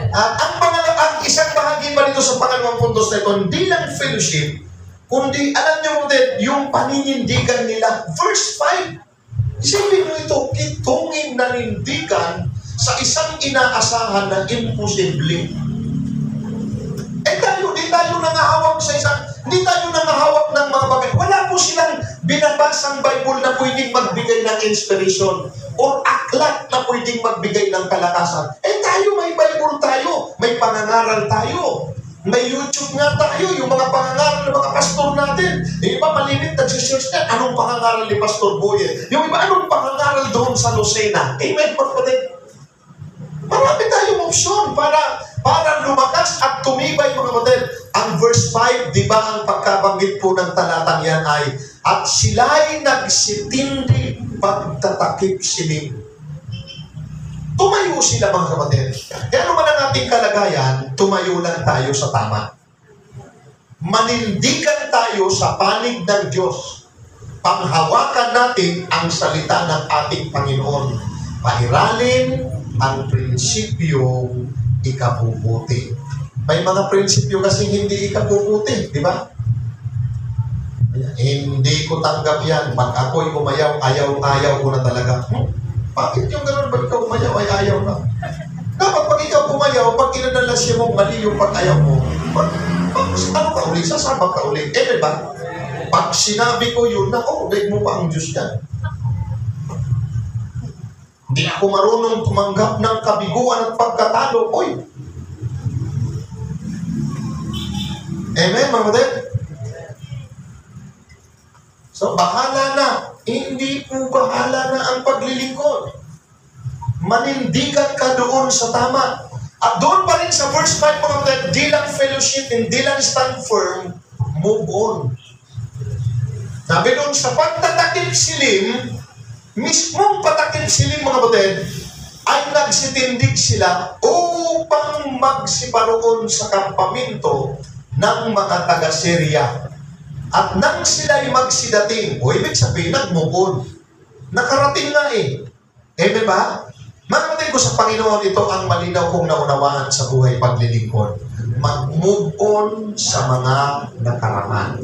At ang isang bahagi pa dito sa pangalawang puntos na ito, hindi lang fellowship, kundi alam niyo mo din, yung paninindigan nila. Verse 5, isipin mo ito, kitungin na nindigan sa isang inaasahan na imposible. Di tayo nangahawak sa isang, hindi tayo nangahawak ng mga bagay. Wala po silang binabasang Bible na pwedeng magbigay ng inspiration or aklat na pwedeng magbigay ng kalakasan. Tayo may Bible tayo, may pangangaral tayo. May YouTube nga tayo, yung mga pangangaral ng mga pastor natin. Yung iba malimit nag-search na, anong pangangaral ni Pastor Boye? Yung iba, anong pangangaral doon sa Lucena? Amen, kapatid? Marami tayong opsyon para lumakas at tumibay, mga kapatid. Ang verse 5, di ba ang pagkabanggit po ng talatang yan ay, at sila'y nagsitindi pagtatakip sining. Tumayo sila, mga kapatid. Kaya ano man ang ating kalagayan, tumayo lang tayo sa tama. Manindigan tayo sa panig ng Diyos. Panghawakan natin ang salita ng ating Panginoon. Pairalin ang prinsipyo ikabubuti. May mga prinsipyo kasi hindi ikabubuti, di ba? Hindi ko tanggap yan. Pag ako'y umayaw, ayaw ko na talaga. Bakit yung gano'n? Ba't ikaw umayaw ay ayaw na? Dapat pag ikaw umayaw, pag kinadalasya mo, mali yung pag-ayaw mo. Ano ka uli? Sasama ka uli. Diba? Pag sinabi ko yun, daig mo pa ang Diyos yan. Hindi ako marunong tumanggap ng kabiguan at pagkatalo. Oy! Amen, mga kapatid? So, bahala na. Hindi po bahala na ang paglilingkod. Manindigan ka doon sa tama. At doon pa rin sa verse 5, mga kapatid, di lang fellowship, hindi lang stand firm, move on. Sabi doon, sa pagtatakip silim, mismong patakip silim, mga kapatid, ay nagsitindig sila upang magsiparoon sa kampamento ng mga taga-Syria. At nang sila'y magsidating, o ibig sabihin, nag-move. Nakarating na eh. Amen ba? Mga kapatid ko sa Panginoon, ito ang malinaw kong naunawaan sa buhay paglilingkod. Mag-move on sa mga nakaraan.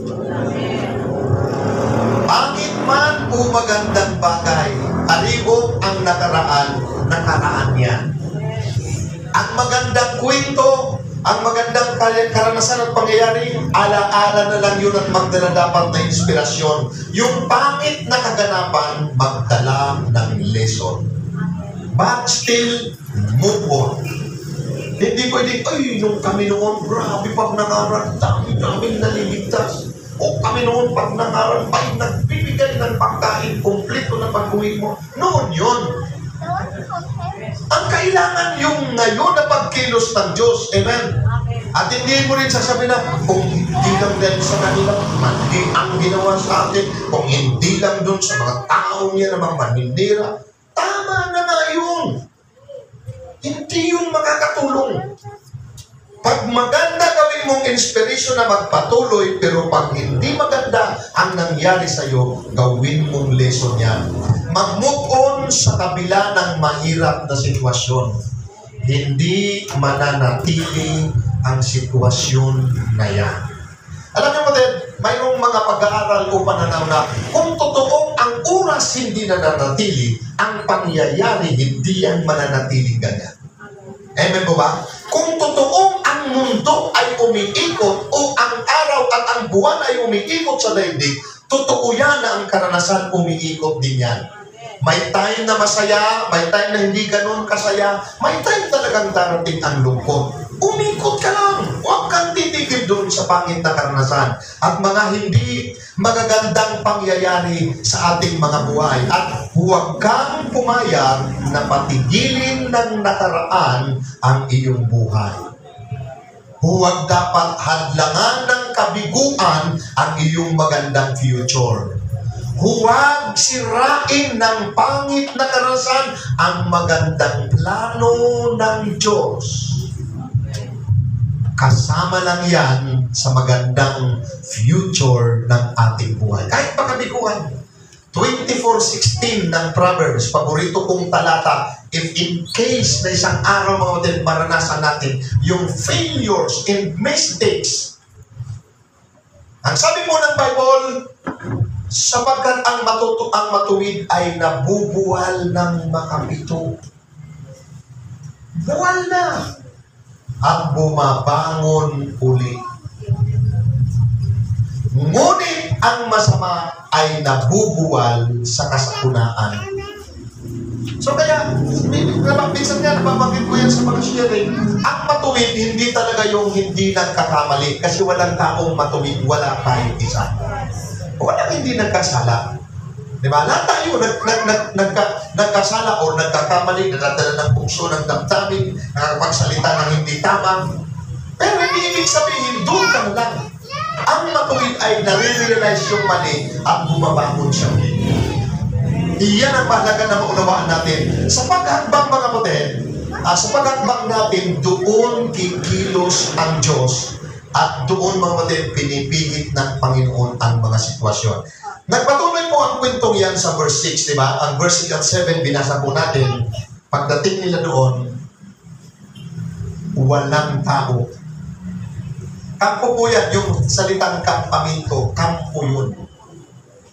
Pangit man o magandang bagay, alibog ang nakaraan yan. Ang magandang kwento, ang magandang karanasan at pangyayari, ala-ala na lang yun at magdala dapat na inspirasyon. Yung pangit na kaganapan, magdala ng lesson. But still, move on. Hindi pwedeng, nung kami noon, grabe pag nangaral, dami naliligtas. O kami noon pag nangaral, nagbibigay ng pagkain, kumpleto na pag-uwi mo. Noon yun. Ang kailangan yung ngayon na pagkilos ng Diyos. Amen. At hindi mo rin sasabihin na, kung hindi lang dahil sa kanila, mali ang ginawa sa atin, kung hindi lang doon sa mga taong niya namang manindira, tama na nga yun. Hindi yun makakatulong. Pag maganda gawin mong inspiration na magpatuloy, pero pag hindi maganda ang nangyari sa'yo, gawin mong lesson yan. Mag-move on sa kabila ng mahirap na sitwasyon. Hindi mananatili ang sitwasyon na yan. Alam niyo kapatid, mayroong mga pag-aaral o pananaw na kung totoong ang oras hindi nananatili, ang pangyayari hindi yan mananatiling ganyan. Amen po ba? Kung totoong ang mundo ay umiikot o ang araw at ang buwan ay umiikot sa daigdig, totoo yan na ang karanasan umiikot din yan. May time na masaya, may time na hindi ganun kasaya, may time talagang darating ang lungkot. Umikot ka lang. Huwag kang titigil doon sa pangit na karanasan at mga hindi magagandang pangyayari sa ating mga buhay. At huwag kang pumayag na patigilin ng nakaraan ang iyong buhay. Huwag dapat hadlangan ng kabiguan ang iyong magandang future. Huwag sirain ng pangit na karanasan ang magandang plano ng Diyos. Kasama lang yan sa magandang future ng ating buhay. Kahit pa kabiguan. 24:16 ng Proverbs, paborito kong talata, if in case na isang araw mga kapatid, maranasan natin yung failures and mistakes. Ang sabi mo ng Bible, sapagkat ang matuwid ay nabubuwal ng makapito. Buwal na. At bumabangon uli. Ngunit ang masama ay nabubuwal sa kasakunaan. So kaya, minsan nga nababanggit ko yan sa mga sharing, ang matuwid, hindi talaga yung hindi nagkakamali. Kasi walang taong matuwid, wala kahit isa. Walang hindi nagkasala. Diba? Lahat tayo nagkasala o nagkakamali, nadadala ng bukso ng damdamin, nakakapagsalita ng hindi tama. Pero hindi ibig sabihin, doon ka na lang. Ang matuwid ay nare-realize yung mali at bumabangon siya. Iyan ang mahalaga na maunawaan natin. Sa paghakbang mga kapatid, sa paghakbang natin, doon kikilos ang Diyos at doon mga kapatid, pinipigit ng Panginoon ang mga sitwasyon. Nagpatuloy po ang kwentong yan sa verse 6, di ba? Ang verse 6 at 7, binasa po natin. Pagdating nila doon, walang tao. Kampo po yan, yung salitang kampamento, kampo yun.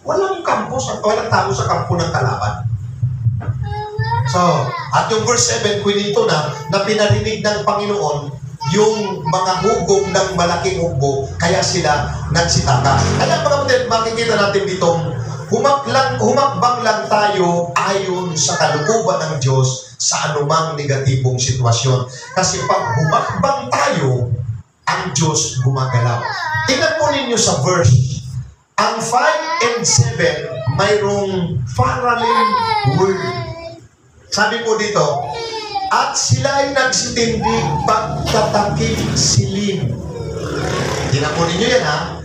Walang tao sa kampo ng kalaban. So, at yung verse 7, kwento na pinarinig ng Panginoon yung mga hugong ng malaking hugbo, kaya sila nagsitaka. Kaya mga kapatid, makikita natin ditong humakbang lang tayo ayon sa kalooban ng Diyos sa anumang negatibong sitwasyon. Kasi pag humakbang tayo, ang Diyos gumagalaw. Tingnan po ninyo sa verse. Ang 5 and 7, mayroong parallel word. Sabi po dito, at sila'y nagsitindig pagtatakip silim. Tingnan po ninyo yan, ha?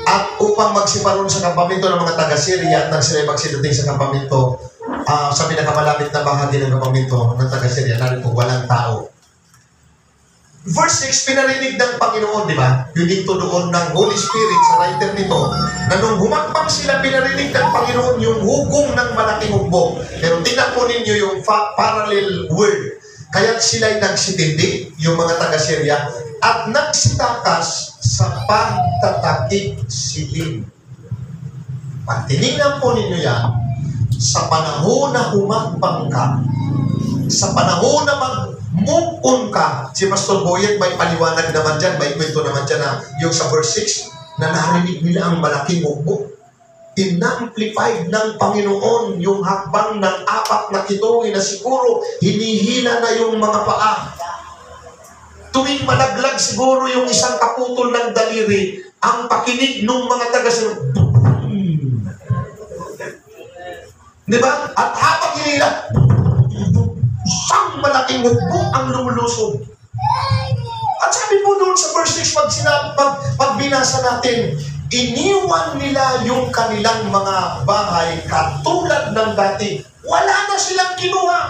At upang magsiparon sa kampamento ng mga taga-Syria, at nang sila'y magsidating sa kampamento, sa pinakamalapit na bahagi ng kampamento ng taga-Syria, narito, walang tao. Verse 6, pinarinig ng Panginoon, di ba? Yung dito doon ng Holy Spirit sa writer nito, na nung humakbang sila, pinarinig ng Panginoon yung hugong ng malaking hugbo. Pero tingnan po ninyo yung parallel word. Kaya sila'y nagsitindi, yung mga taga-Syria, at nagsitakas sa pagtatakip silim. Pag tinignan po ninyo yan, sa panahon na humakbang ka, sa panahon na mag-move on ka, si Pastor Boyet may paliwanag naman dyan, may kwento naman dyan na yung sa verse 6, na narinig nila ang malaking hukbo. In-amplified ng Panginoon yung hakbang ng 4 na kitungi na siguro hinihila na yung mga paa. Tuwing malaglag siguro yung isang kaputol ng daliri, ang pakinig ng mga taga-Syria. Di ba? At habang hinila, isang malaking hukbo ang lumulusog. At sabi po doon sa verse 6, pag binasa natin, iniwan nila yung kanilang mga bahay katulad ng dati. Wala na silang kinuha.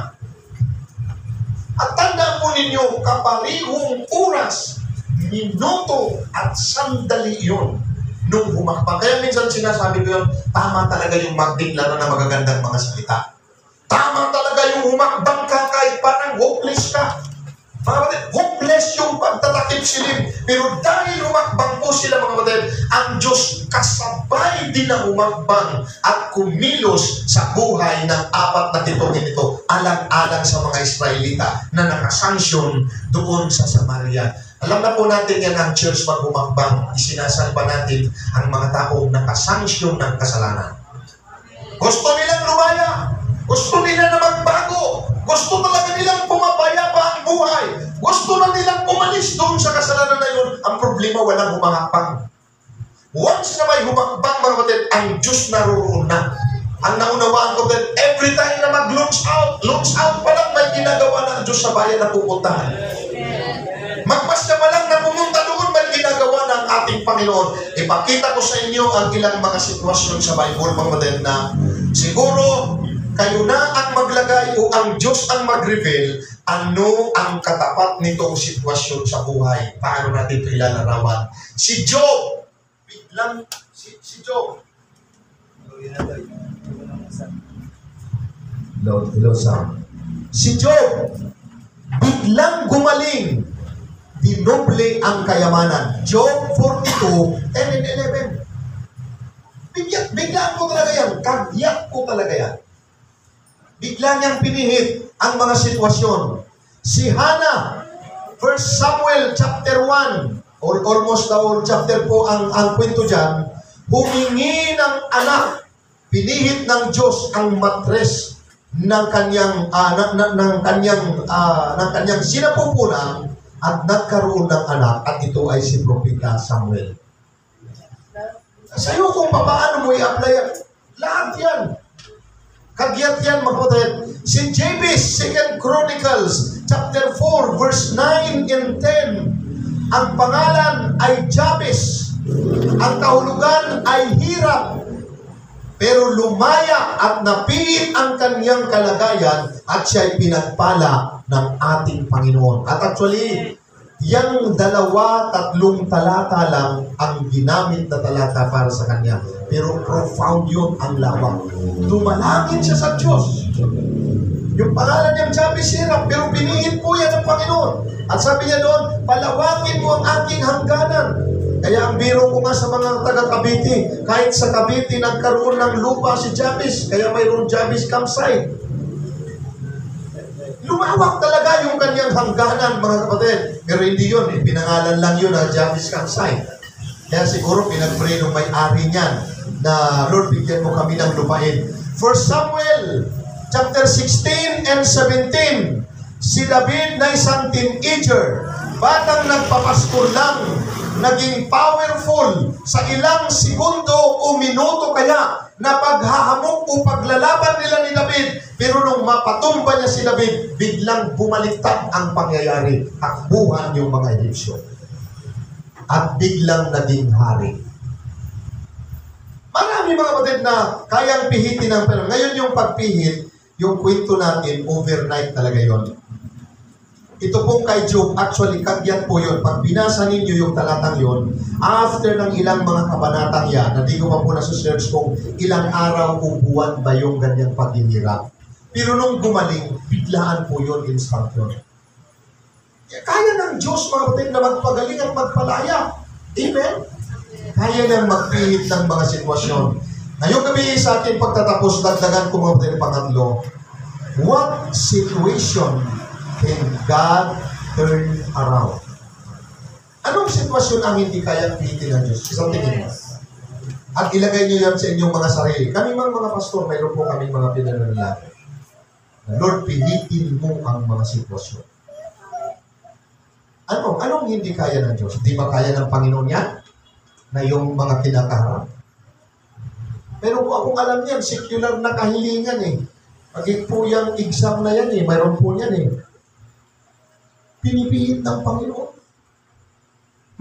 At tanda po ninyo, kaparihong oras, minuto at sandali yun nung humakbang. Kaya minsan sinasabi ko yun, tama talaga yung magdeklara na magagandang mga salita. Tama talaga yung humakbang ka kahit parang hopeless ka. Mga kapatid, hopeless yung pagtatakip silim. Pero dahil humakbang po sila, mga kapatid, ang Diyos kasabay din na humakbang at kumilos sa buhay ng 4 na kitungin ito, alang-alang sa mga Israelita na nakasanksyon doon sa Samaria. Alam na po natin yan ang church pag humakbang, isinasalba natin ang mga taong nakasanksyon ng kasalanan. Gusto nilang lumaya. Gusto nila na magbago. Gusto talaga nilang pumapayapa ang buhay. Gusto na nilang umalis doon sa kasalanan na yun. Ang problema, walang humakbang. Once na may humakbang, mga kapatid, ang Diyos naroon na. Ang naunawaan ko, kapatid, every time na mag-launch out pa lang may ginagawa ng Diyos sa bayan na pupuntahan. Magpasya pa lang na pumunta doon, may ginagawa ng ating Panginoon. Ipakita ko sa inyo ang ilang mga sitwasyon sa Bible, mga kapatid, na siguro kayo na ang maglagay o ang Diyos ang mag-reveal ano ang katapat nitong sitwasyon sa buhay. Paano natin ito ilalarawan? Si Job. Biglang, si Job. Hello, Sam. Si Job, biglang gumaling. Dinoble ang kayamanan. Job 42, 10 and 11. Biglaan ko talaga yan. Kagyat ko talaga yan. Bigla niyang pinihit ang mga sitwasyon. Si Hannah, 1 Samuel chapter 1, or almost the whole chapter po ang kwento dyan, humingi ng anak, pinihit ng Diyos ang matres ng kanyang sinapupunan at nagkaroon ng anak, at ito ay si Propeta Samuel. Sa iyo kung paano mo i-apply lahat yan. Kagyat yan, mga kapatid. Si Jabez, 2 Chronicles, chapter 4, verse 9 and 10. Ang pangalan ay Jabez. Ang kahulugan ay hirap. Pero lumaya at napiit ang kanyang kalagayan at siya'y pinagpala ng ating Panginoon. At actually, yang 2-3 talata lang ang ginamit na talata para sa kanya. Pero profound yun ang lawak. Dumalangin siya sa Diyos. Yung pangalan niyang Jabez hirap, pero pinilit po yan ng Panginoon. At sabi niya doon, palawagin mo ang aking hangganan. Kaya ang biro ko nga sa mga taga-Cavite, kahit sa Cavite nagkaroon ng lupa si Jabez, kaya mayroong Jabez campsite. Lumawak talaga yung kanyang hangganan, mga kapatid. Pero hindi yun, pinangalan lang yun ang Jabez campsite. Kaya siguro pinag-pray ng may-ari niyan na, Lord, bigyan mo kami ng lupain. For Samuel, chapter 16 and 17, si David na isang teenager, batang nagpapastor lang, naging powerful sa ilang segundo o minuto kaya na paghahamok o paglalaban nila ni David. Pero nung mapatumba niya si David, biglang bumaliktad ang pangyayari. Takbuhan yung mga Egyptyo. At biglang naging hari. Marami mga kapatid na kayang pihitin ng pero ngayon yung pagpihit, yung kwento natin, overnight talaga yon. Ito pong kay Job, actually, kagyan po yun. Pag binasa ninyo yung talatang yon, after ng ilang mga kabanatang yan, hindi ko pa po nasa-search kung ilang araw o buwan ba yung ganyang paghihirap. Pero nung gumaling, biglaan po yun, instant yun. Kaya ng Diyos, mga kapatid, na magpagaling at magpalaya. Amen? Kaya nang magpihit ng mga sitwasyon. Ngayong gabi sa ating pagtatapos, dagdagan ko mga kapatid pangatlo. What situation can God turn around? Anong sitwasyon ang hindi kayang pihitin ng Diyos? Isang tingin mo. At ilagay niyo yan sa inyong mga sarili. Kami mga pastor, mayroon po kami mga pinanalangin. Lord, pihitin mo ang mga sitwasyon. Anong hindi kaya ng Diyos? Di ba kaya ng Panginoon yan? Na yung mga kinakaharap? Pero kung akong alam yan, secular na kahilingan eh. Pagig po yung exam na yan eh, mayroon po yan eh. Pinipihit ng Panginoon.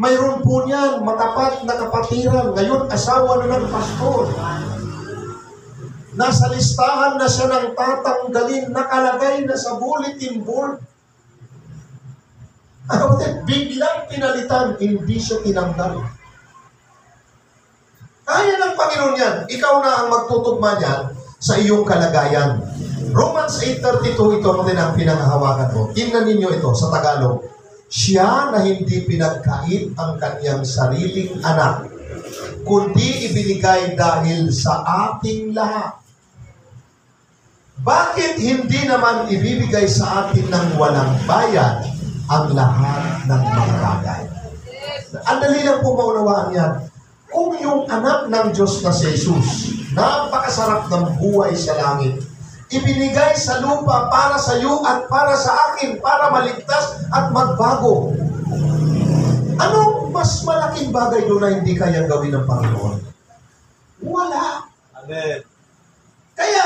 Mayroon po niyan, matapat na kapatiran. Ngayon, asawa na ng pastor. Nasa listahan na siya ng tatanggalin, nakalagay na sa bulletin board. Biglang pinalitan, hindi siya tinanggal. Kaya ng Panginoon yan. Ikaw na ang magtutugma niyan sa iyong kalagayan. Romans 8:32, ito mo din ang pinanghahawakan mo. Tingnan ninyo ito sa Tagalog. Siya na hindi pinagkait ang kanyang sariling anak, kundi ibinigay dahil sa ating lahat. Bakit hindi naman ibibigay sa atin ng walang bayad ang lahat ng mga bagay? Ang dali lang po maunawaan yan. Kung yung anak ng Diyos na si Jesus, napakasarap ng buhay sa langit, ibinigay sa lupa para sa iyo at para sa akin, para maligtas at magbago. Anong mas malaking bagay doon na hindi kayang gawin ng Panginoon? Wala. Amen. Kaya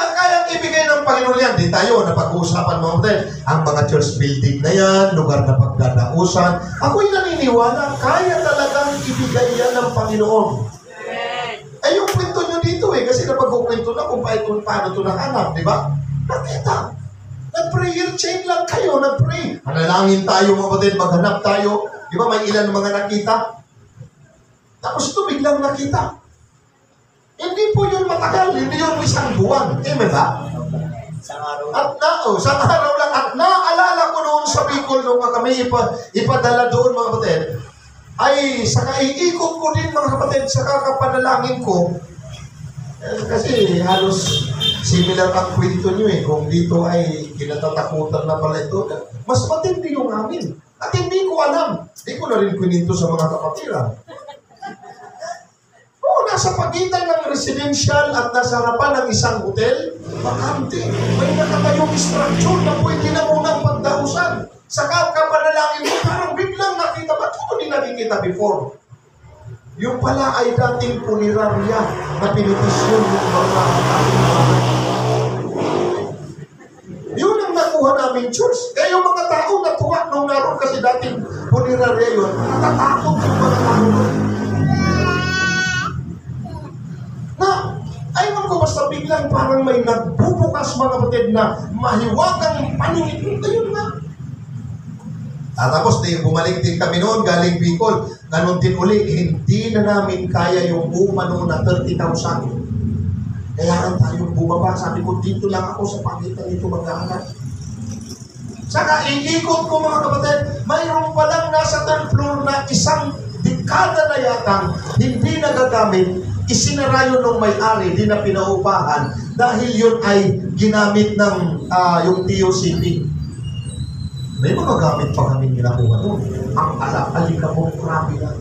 ibigay ng Panginoon yan. Di tayo na pag-uusapan mo ang mga church building na yan, lugar na pagdadausan. Ako'y naniniwala, kaya talagang ibigay yan ng Panginoon. Ay, yung kwento nyo dito kasi napag-ukwento na kung paano ito nahanap, di ba? Nakita. Nag-prayer chain lang kayo, nag-pray. Manalangin tayo mga kapatid, maghanap tayo. Di ba may ilan mga nakita? Tapos ito biglang nakita. Hindi po yun matagal, hindi yun isang buwan. Amen ba? Isang araw lang. At naalala ko noon sa Bicol, nung kami ipadala doon mga kapatid, ay saka iikot ko din mga kapatid sa kakapanalangin ko. Kasi halos similar ang kwento nyo kung dito ay kinatatakutan na pala ito. Mas matindi yung amin. At hindi ko alam. Hindi ko na rin kwento sa mga kapatiran. Nasa pagitan ng residential at nasa harapan ng isang hotel, bakante, may nakatayong structure na pwede na munang pagdausan. Sa kapanalangin mo, parang biglang nakita, ba't ito hindi nakikita before? Yung pala ay dating punerarya na pinitisyon yung mga yun ang nakuha namin, church. Kaya yung mga tao natuwa nung naroon kasi dating punerarya yun, natatakot yung mga tao. Aywan ko basta biglang parang may nagbubukas mga kapatid na mahiwagang paningin. Ayun nga. At tapos bumalik din kami noon galing Bicol. Ganon din uli, hindi na namin kaya yung umano na 30,000. Kailangan tayong bumaba. Sabi ko, dito lang ako sa pagitan nito mag-aanap. Saka iikot ko mga kapatid, mayroon palang nasa third floor na isang dekada na yatang hindi nagagamit, isinara yun ng may-ari, di na pinaupahan dahil yun ay ginamit ng yung TOCP. May mga gamit pa kaming ginakuha doon. Ang alikabok, grabe na.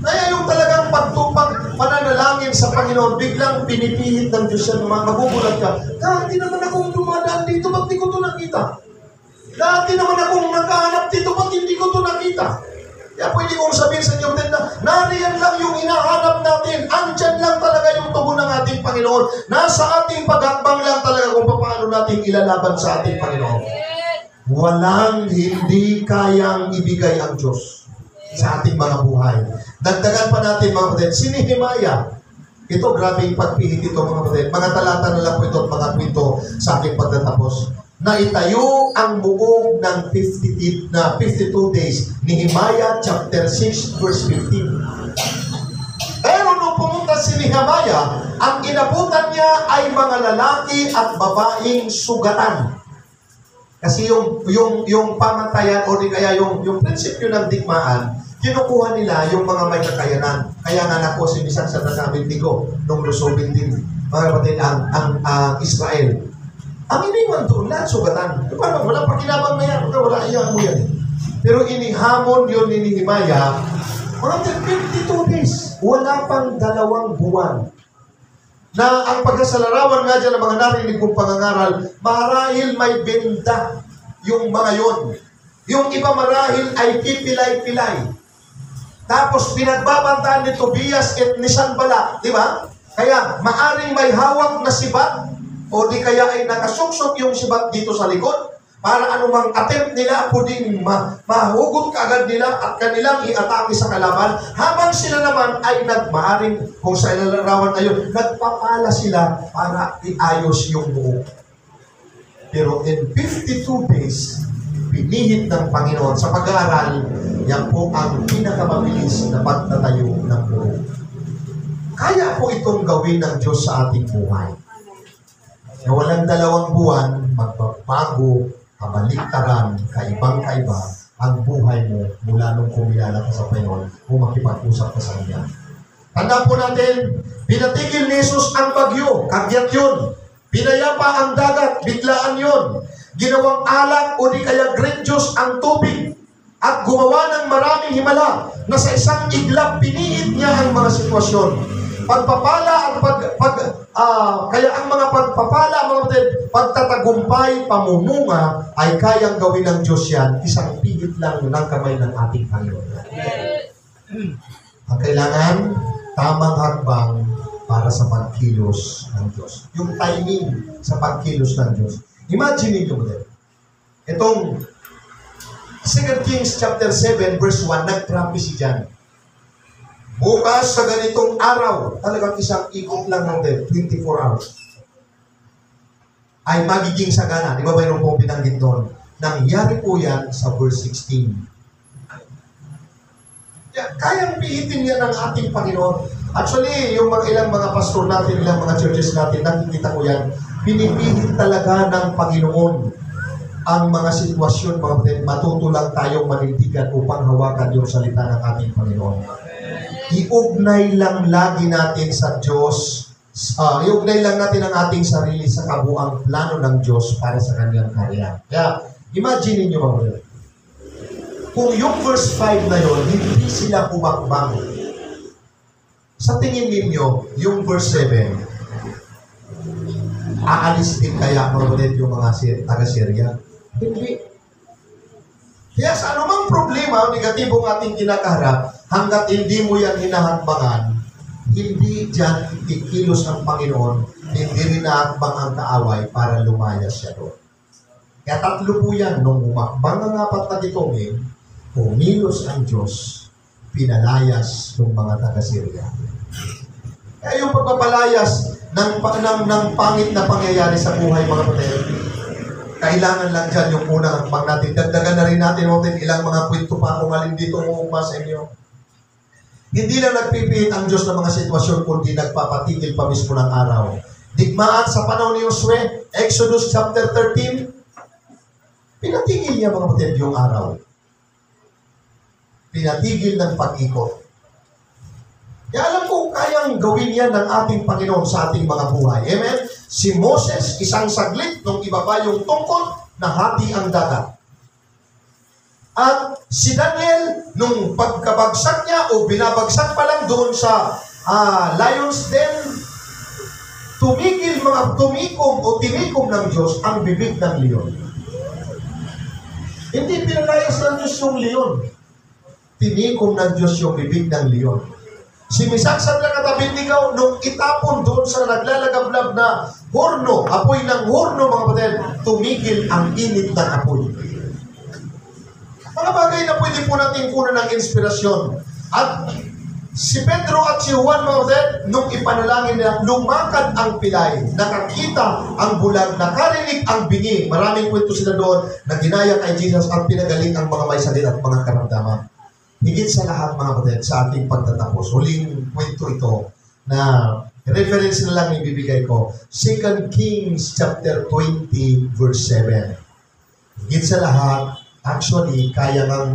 Kaya yung talagang pagtupag, pananalangin sa Panginoon, biglang pinipihit ng Diyos yan, magugulat ka. Dati naman akong dumadaan dito, ba't di ko ito nakita? Dati naman akong naghahanap dito, ba't hindi ko ito nakita? Kaya pwede kong sabihin sa inyo, na nariyan lang yung hinahanap natin. Andyan lang talaga yung tugon ng ating Panginoon. Nasa ating paghakbang lang talaga kung paano natin ilalaban sa ating Panginoon. Walang hindi kayang ibigay ang Diyos sa ating mga buhay. Dagdagan pa natin mga kapatid, si Nehemiah. Ito, grabe yung pagpihit ito mga kapatid. Mga talata na lang po ito at mga kwento sa ating pagtatapos. Na itayo ang buong ng 52 days. Nehemiah chapter 6 verse 15. Pero nung pumunta si Nehemiah, ang inabutan niya ay mga lalaki at babaeng sugatan. Kasi yung pamantayan o di kaya yung prinsipyo ng digmaan, kinukuha nila yung mga may kakayanan. Kaya nga nako si Misan sa nasabing ko nung lusubin din mga kapatid ang Israel. Ang iniwan doon, lahat sugatan. Paano? Walang pakinabang na yan. Wala iyan mo yan. Pero inihamon yun ni Nehemiah, mga 52 days. Wala pang 2 buwan. Na ang pagkasalarawan nga dyan ng mga narinig kong pangangaral, marahil may benda yung mga yon. Yung iba marahil ay pipilay-pilay. Tapos pinagbabantaan ni Tobias at ni Sanballat, di ba? Kaya maaring may hawak na sibat o di kaya ay nakasuksok yung sibat dito sa likod para anumang attempt nila pwedeng mahugot kaagad nila at kanilang i-atake sa kalaban habang sila naman ay maaring kung sa ilalarawan na yun, nagpapala sila para iayos yung buo. Pero in 52 days, pinihit ng Panginoon sa pag-aaral, yan po ang pinakamabilis na pagtatayo ng buo. Kaya po itong gawin ng Diyos sa ating buhay. Na walang 2 buwan, magbabago, kabaliktaran, kaibang-kaiba ang buhay mo mula nung kumilala ka sa Panginoon o makipag-usap ka sa Kanya. Tandaan po natin, pinatigil ni Jesus ang bagyo, kagyat yun. Pinayapa ang dagat, biglaan yun. Ginawang alak o di kaya grape juice ang tubig at gumawa ng maraming himala na sa isang iglap piniit niya ang mga sitwasyon. Pagpapala at kaya ang mga pagpapala, mga kapatid, pagtatagumpay, pamumunga, ay kayang gawin ng Diyos yan, isang pihit lang ng kamay ng ating Panginoon. Ang kailangan, tamang hakbang para sa pagkilos ng Diyos. Yung timing sa pagkilos ng Diyos. Imagine niyo mo itong 2 Kings chapter 7 verse 1, nag-prophecy dyan. Bukas sa ganitong araw, talagang isang ikot lang natin, 24 hours, ay magiging sagana. Di ba mayroon pong binanggit doon? Nangyari po yan sa verse 16. Kayang pihitin yan ng ating Panginoon. Actually, yung ilang mga pastor natin, ilang mga churches natin, nakikita ko yan, pinipihit talaga ng Panginoon ang mga sitwasyon, mga kapatid. Matuto lang tayong manindigan upang hawakan yung salita ng ating Panginoon. Iugnay lang lagi natin sa Diyos, iugnay lang natin ang ating sarili sa kabuang plano ng Diyos para sa kanyang karya. Kaya, imagine niyo mga kung yung verse 5 na yun, hindi sila humakbang. Sa tingin ninyo, yung verse 7, aalis din kaya mga yung mga taga-Syria? Hindi. Kaya sa anumang problema o negatibong ating kinakaharap, hanggat hindi mo yan hinahakbangan, hindi dyan ikilos ang Panginoon, hindi rin nahakbang ang kaaway para lumayas siya doon. Kaya 3 po yan, nung umakbang ang 4 na ditongin, pumilos ang Diyos, pinalayas ng mga taga-Syria. Kaya yung pagpapalayas ng pangit na pangyayari sa buhay mga kapatid, kailangan lang dyan yung unang hakbang natin. Dagdagan na rin natin ilang mga kwento pa kung alin dito umuuma sa inyo. Hindi lang nagpipihit ang Diyos ng mga sitwasyon, kundi nagpapatigil pa mismo ng araw. Digmaan sa panahon ni Josue, Exodus chapter 13, Pinatigil niya mga kapatid yung araw. Pinatigil ng pag-ikot. Kaya alam ko, kayang gawin yan ng ating Panginoon sa ating mga buhay. Amen? Si Moses, isang saglit, nung ibaba yung tungkol, nahati ang dagat. At si Daniel, nung pagkabagsak niya o binabagsak pa lang doon sa lion's den, tumikom ng Diyos ang bibig ng leon. Hindi pinalayas ng Diyos yung leon. Tinikom ng Diyos yung bibig ng leon. Si Misak, Sadrak at Abednego, nung itapon doon sa naglalagablab na horno, apoy ng horno, mga kapatid, tumigil ang init ng apoy. Mga bagay na pwede po natin kunan ng inspirasyon. At si Pedro at si Juan, mga kapatid, nung ipanalangin nila, lumakad ang pilay, nakakita ang bulag, nakarinig ang bingi. Maraming kwento sila doon na ginaya kay Jesus at pinagaling ang mga may sakit at mga karamdaman. Higit sa lahat, mga kapatid, sa ating pagtatapos, huling kwento ito na reference na lang ibibigay ko, 2 Kings chapter 20 verse 7. Higit sa lahat, actually, kayang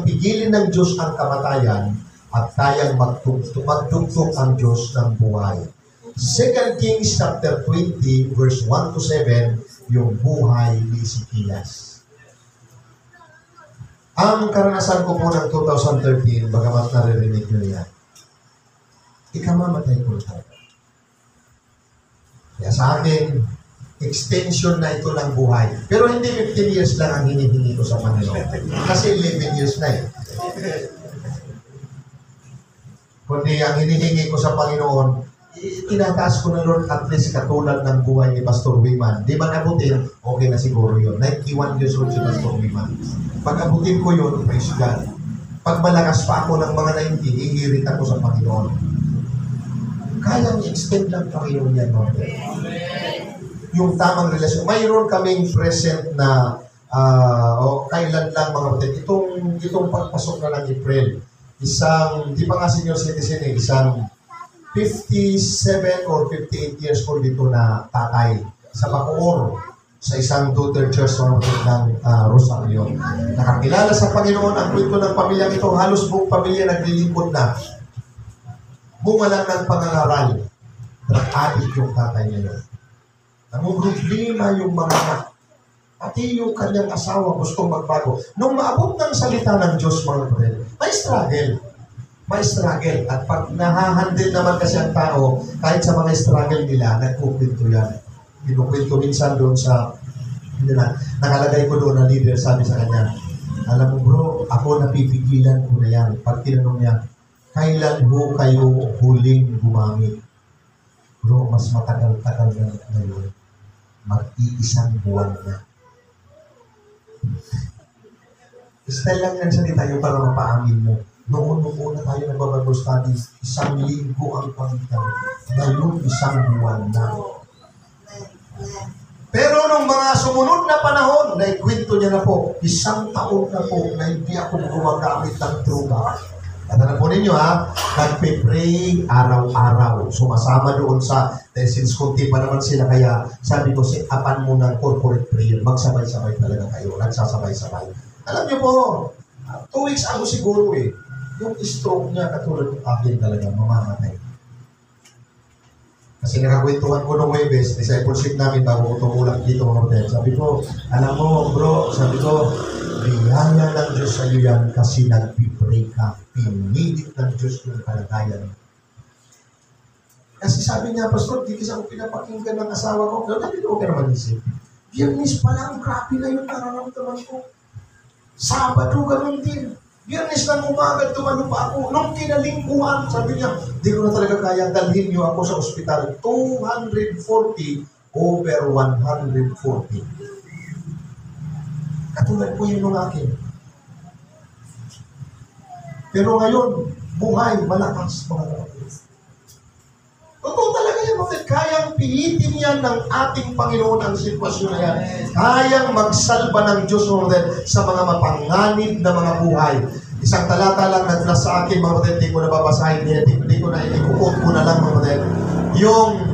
pigilin ng Diyos ang kamatayan at kayang magtugtog ang Diyos ng buhay. 2 Kings chapter 20 verse 1 to 7, yung buhay ni Ezekias. Ang karanasan ko po ng 2013, bagamat naririnig nyo yan, ikamamatay ko tayo. Kaya sa akin, extension na ito ng buhay. Pero hindi 15 years lang ang hinihingi ko sa Panginoon. Kasi 11 years na eh. Kundi ang hinihingi ko sa Panginoon, tinataas ko na Lord at least katulad ng buhay ni Pastor Wiman. Di ba nabutin? Okay na siguro yun. 91 years old si Pastor Wiman. Pag abutin ko yun, praise God. Pag malakas pa ako ng mga 90, ihirit ako sa Panginoon. Kayang i-extend lang Panginoon yan, Lord. Yung tamang relasyon. Mayroon kaming present na kailan lang mga kapatid. Itong pagpasok na ng April. Isang, di pa nga senior citizen eh, isang 57 or 58 years old dito na tatay sa Bacoor, sa isang daughter church ng Rosario. Nakakilala sa Panginoon ang kwento ng pamilyang ito. Halos buong pamilya naglilingkod na. Bunga lang ng pangangaral. Drug-addict yung tatay niya. Namumroblema yung mga anak. Pati yung kanyang asawa gustong magbago. Nung maabot ng salita ng Diyos, mga kapatid, may struggle. May struggle. At pag nahahandle naman kasi ang tao, kahit sa mga struggle nila, nagkukwento yan. Kinukwento minsan doon sa, nakalagay ko doon na leader, sabi sa kanya, alam mo bro, ako napipigilan ko na yan. Pag tinanong niya, kailan ho kayo huling gumamit? Bro, mas matagal-tagal na ngayon. Mag-iisang buwan na. Style lang yan salita yung para mapaamin mo. Noon na tayo nagbabago study, 1 linggo ang pagitan. Ngayon, 1 buwan na. Pero nung mga sumunod na panahon, naikwento niya na po, 1 taon na po na hindi ako gumagamit ng droga. At ano po ninyo ha, nagpe-pray araw-araw. Sumasama doon sa, since kunti pa naman sila, kaya sabi ko, apan mo ng corporate prayer, magsabay-sabay talaga kayo, nagsasabay-sabay. Alam niyo po, 2 weeks ako siguro eh, yung stroke niya katulad ng akin talaga, mamamatay. Kasi nakakwentuhan ko nung Webes, discipleship namin bago ko tumulak dito mga kapatid. Sabi ko, alam mo bro, sabi ko, biyaya ng Diyos sa iyo yan kasi nagpipray ka. Pinilit ng Diyos yung kalagayan. Kasi sabi niya, Pastor, di kasi ako pinapakinggan ng asawa ko. Pero dahil ko naman isip. Biyernes pa lang, grabe na yung nararamdaman ko. Sabado, ganun din. Biyernes lang umaga, tumalo pa ako. Nung kinalingkuhan, sabi niya, di ko na talaga kaya dalhin niyo ako sa ospital. 240 over 140. Katulad po yun ng akin. Pero ngayon, buhay, malakas, mga kapatid. Totoo talaga yan, mga kayang pihitin yan ng ating Panginoon ang sitwasyon na yan. Kayang magsalba ng Diyos, mga sa mga mapanganib na mga buhay. Isang talata lang nag-flash sa akin, mga kapatid, hindi ko na babasahin, hindi ko na, ikukot ko na lang, mga kapatid. Yung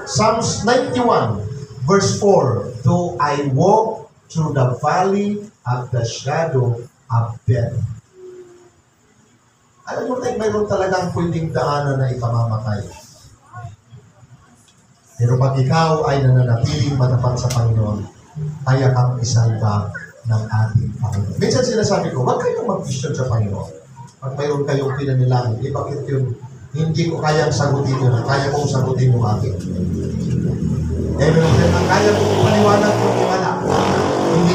Psalms 91, verse 4. Though I walk through the valley of the shadow of death. Alam mo tayo, mayroon talagang pwedeng daanan na ikamamatay. Pero pag ikaw ay nananatiling matapat sa Panginoon, kaya kang isalba ng ating Panginoon. Minsan sinasabi ko, huwag kayong mag-question sa Panginoon. Pag mayroon kayong pinanilangin, bakit yun? Hindi ko kayang sagutin yun. Kaya kong sagutin yung akin. Ang kaya kong ipaliwanag yung himala. Hindi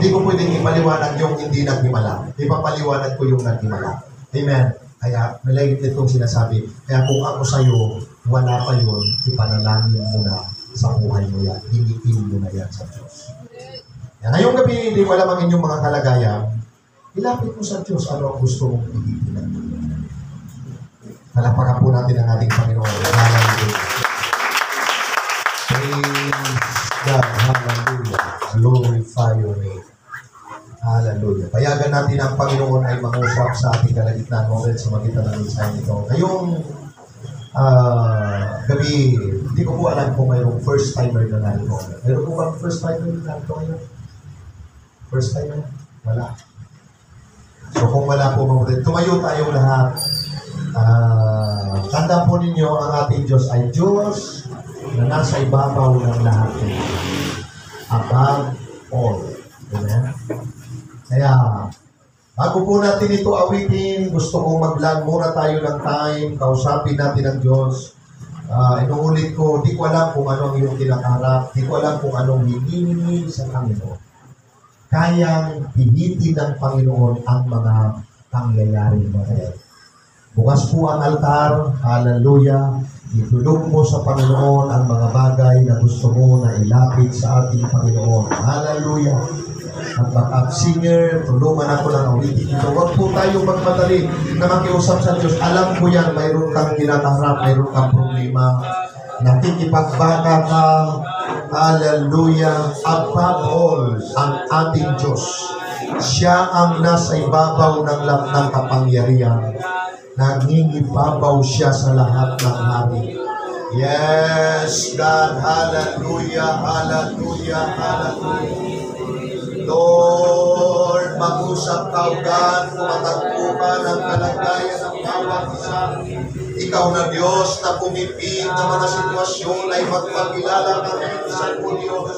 ko pwedeng ipaliwanag yung hindi naghimala. Ipapaliwanag ko yung naghimala. Amen. Kaya, malagit itong sinasabi. Kaya kung ako sa'yo, wala pa yun, ipanalangin mo na sa buhay mo yan. Hinihin mo na yan sa Diyos. Yan. Ngayong gabi, hindi mo alam ang inyong mga kalagayan, ilapit mo sa Diyos ano ang gusto mong hihitin. Palakpakan po natin ang ating Panginoon. Hallelujah. Praise God. Hallelujah. Glorify your name. Hallelujah. Payagan natin ang Panginoon ay mangusap sa ating kalagitnaan moment sa magitan ng mensahe nito. Ngayong gabi, hindi ko po alam kung mayroong first timer na narito. Mayroon po bang first timer na narito ngayon? First timer? Wala. So kung wala po mga tumayo tayong lahat. Tanda po ninyo ang ating Diyos ay Diyos na nasa ibabaw ng lahat. Above all. Amen? Kaya, bago po natin ito awitin, gusto kong mag-vlog muna tayo ng time, kausapin natin ang Diyos. Inuulit ko, di ko alam kung anong iyong kinakaharap, di ko alam kung anong hinihingi sa Panginoon. Kayang pihitin ng Panginoon ang mga pangyayari mo rin. Bukas po ang altar, hallelujah. Itulong mo sa Panginoon ang mga bagay na gusto mo na ilapit sa ating Panginoon. Hallelujah. At backup singer, tulungan ako ng awitin ito. Huwag po tayo magmadali na makiusap sa Diyos. Alam ko yan, mayroon kang kinakaharap, mayroon kang problema. Nakikipagbaka ka, hallelujah, above all, ang ating Diyos. Siya ang nasa ibabaw ng lahat ng kapangyarihan. Nangingibabaw siya sa lahat ng hari. Yes, God, hallelujah, hallelujah, hallelujah. Lord, mag-usap ka, God, kumatagpo ka ng kalagayan ng bawat isa. Ikaw na Diyos na pumipig ng mga sitwasyon ay magpagkilala ka ng isang o Diyos.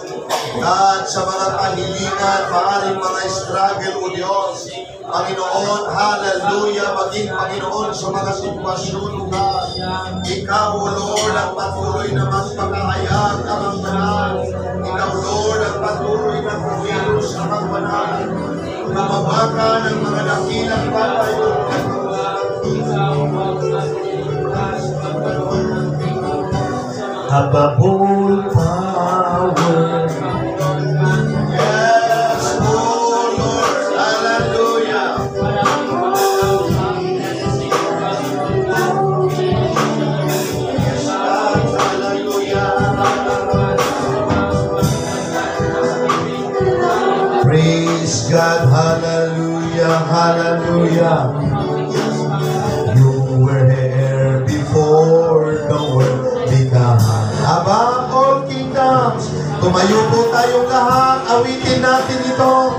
God, sa mga kahilingan, maaaring mga struggle o Diyos. Panginoon, hallelujah, maging Panginoon sa mga sitwasyon o God. Ikaw, O Lord, ang patuloy na magpakahayag ang mga banal. Ikaw, Lord, ang patuloy na kumilos ang mga banal. Mamabaka ng mga dakilang bagay. Above power. Yes, oh Lord, hallelujah. Yes, God, hallelujah. Praise God, hallelujah, hallelujah. You were here before the world began. Above all kingdoms, tumayo po tayong lahat, awitin natin ito,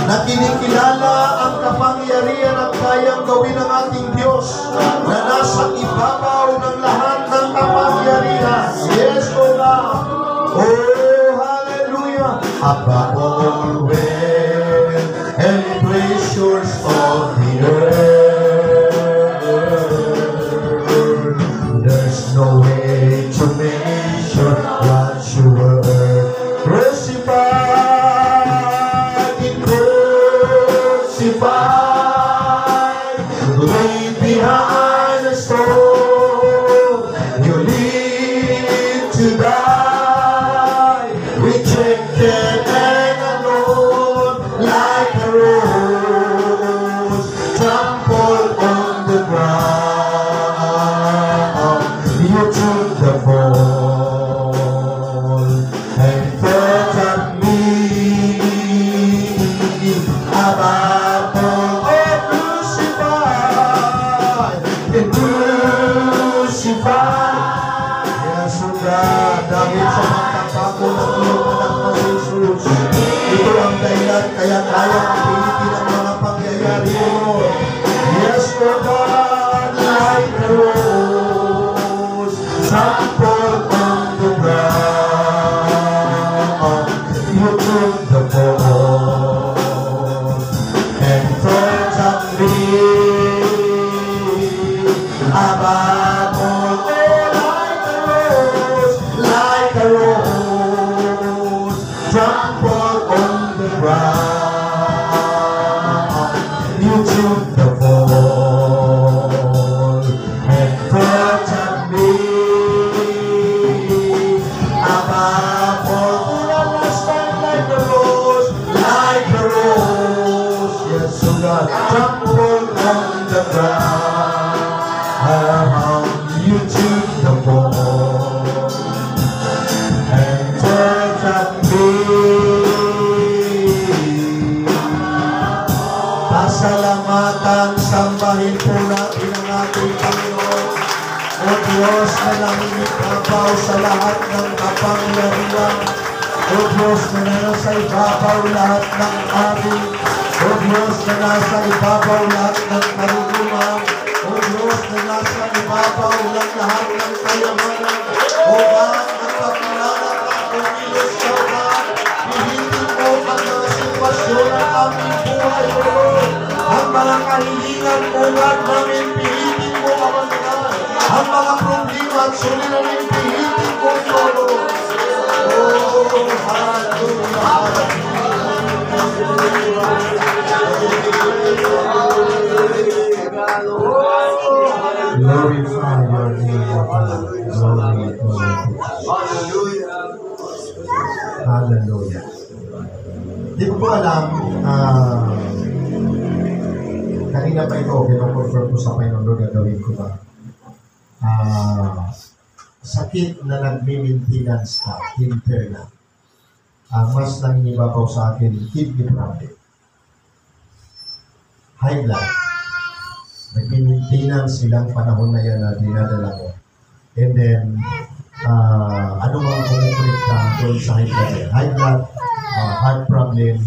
na kinikilala ang kapangyarihan at kayang gawin ng ating Diyos, na nasa ibabaw ng lahat ng kapangyarihan. Yes, O God. Oh, hallelujah. Above all wealth and pleasures of the earth, there's no way to measure what you were crucified, laid behind the stone. You live to die, rejected and alone, like a rose trampled on the ground. You took the fall and felt at me above all crucified. God, dahil sa pagkapako ng iyong anak na si Jesus, ito ang dahilan kaya kaya pilitin ang mga pangyayari mo, Lord. Yes, Lord God, like the rose, trampled on the ground, you took the fall and thought of me above all, like a rose, trampled on the ground, you took the fall and thought of me above all, like a rose, like a rose, yes, so God, trampled on the ground, you took the fall and thought of me. Pasalamatan, sambahin po natin ang ating Panginoon. O Diyos na nangingibabaw sa lahat ng kapangyarihan. O Diyos na nasa ibabaw lahat ng ating. O Diyos na nasa ibabaw lahat ng karunungan. O Diyos na nasa ibabaw lang lahat ng kayamanan. O God, ang pagkilala ka, O Diyos sa God, hihintin mo ang mga sitwasyon ng aming buhay, O Lord. Ang mga kahilingan, O God, namin pihitin mo, Panginoon. Ang mga problema at suliranin, pihitin mo, O Lord. Oh, glorify your name, O God. Hallelujah. Hindi ko po alam, kanina pa ito, kino-confirm ko sa Panginoon, Lord, gagawin ko ba? Sakit na nagmi-maintenance ka, internal. Mas nangingibabaw sa akin, kidney problem. High blood. Nagmi-maintenance ilang panahon na yan na dinadala ko. And then, ano mga kumukulit ka doon sa high blood? High blood, heart problem,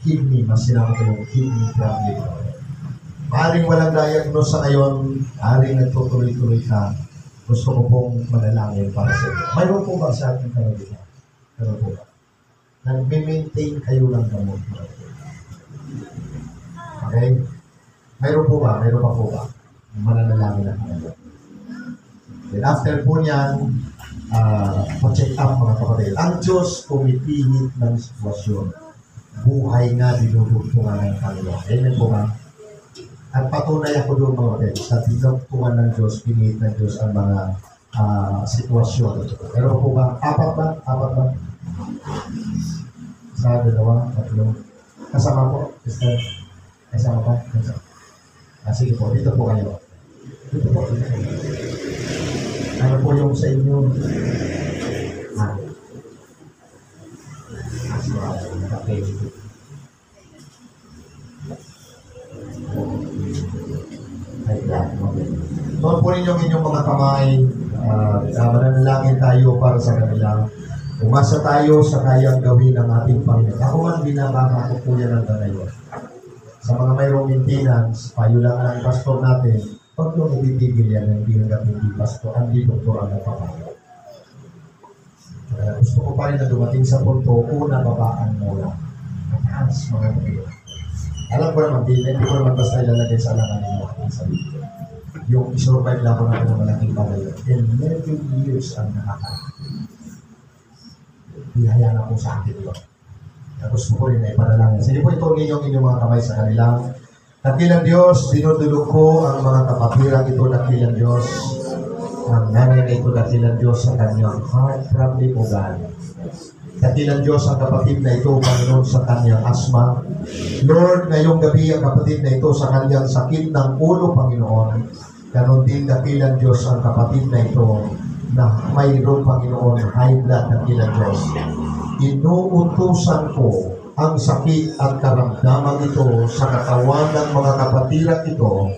kidney, mas sinabi ko yung kidney problem. Maaring walang diagnose sa ngayon, maaring nagtutuloy-tuloy ka. Gusto ko pong manalangin para sa iyo. Mayroon po ba sa ating kanabihan? Mayroon po ba? Nag-maintain kayo ng gamot. Okay? Mayroon po ba? Mayroon pa po ba? Mananalangin na kayo. Then after po niyan, pa-check up mga kapatid. Ang Diyos pumipihit ng sitwasyon. Buhay nga dinudugtungan ng Panginoon. Amen po ba? At patunay ako doon mga kapatid. Sa dinudugtungan ng Diyos, pinihit ng Diyos ang mga sitwasyon. Pero po ba? Apat ba? Apat ba? Sa dalawa, tatlo. Kasama po, sister. Kasama pa? Kasama. Sige po, dito po kayo. Dito po. Ano po yung sa inyo? Okay. Tuwan po ninyo inyong mga kamay. Mananalangin tayo para sa kanila. Umasa tayo sa kayang gawin ng ating Panginoon. Ako man binabaka ko po yan ng ganayon. Sa mga mayroong maintenance, payo lang ang pastor natin, pag nung natitigil yan, hindi hanggang hindi pastor, hindi doktor ang napapayo. Kaya gusto ko pa rin na dumating sa punto, una babaan mo lang. Mataas, mga kapatid. Alam ko naman, hindi ko naman basta ilalagay sa alanganin mo ang sarili. Yung isurvive lang ko natin ng malaking palayo. 11 years ang nakakaya. Bihaya na po sa akin yun. Gusto ko rin na ipanalangin. Sige po, ito ninyong inyong mga kamay sa kanilang. Dakilang Diyos, dinudulog ko ang mga kapapirang ito, dakilang Diyos. Ang nanay na ito, dakilang Diyos sa kanyang heart problem o God. Dakilang Diyos ang kapatid na ito, Panginoon, sa kanyang asma. Lord, ngayong gabi ang kapatid na ito sa kanyang sakit ng ulo, Panginoon. Ganon din, dakilang Diyos ang kapatid na ito na mayroon, Panginoon, high blood, dakilang Diyos. Inuutusan ko ang sakit at karamdaman ito sa katawan ng mga kapatiran ito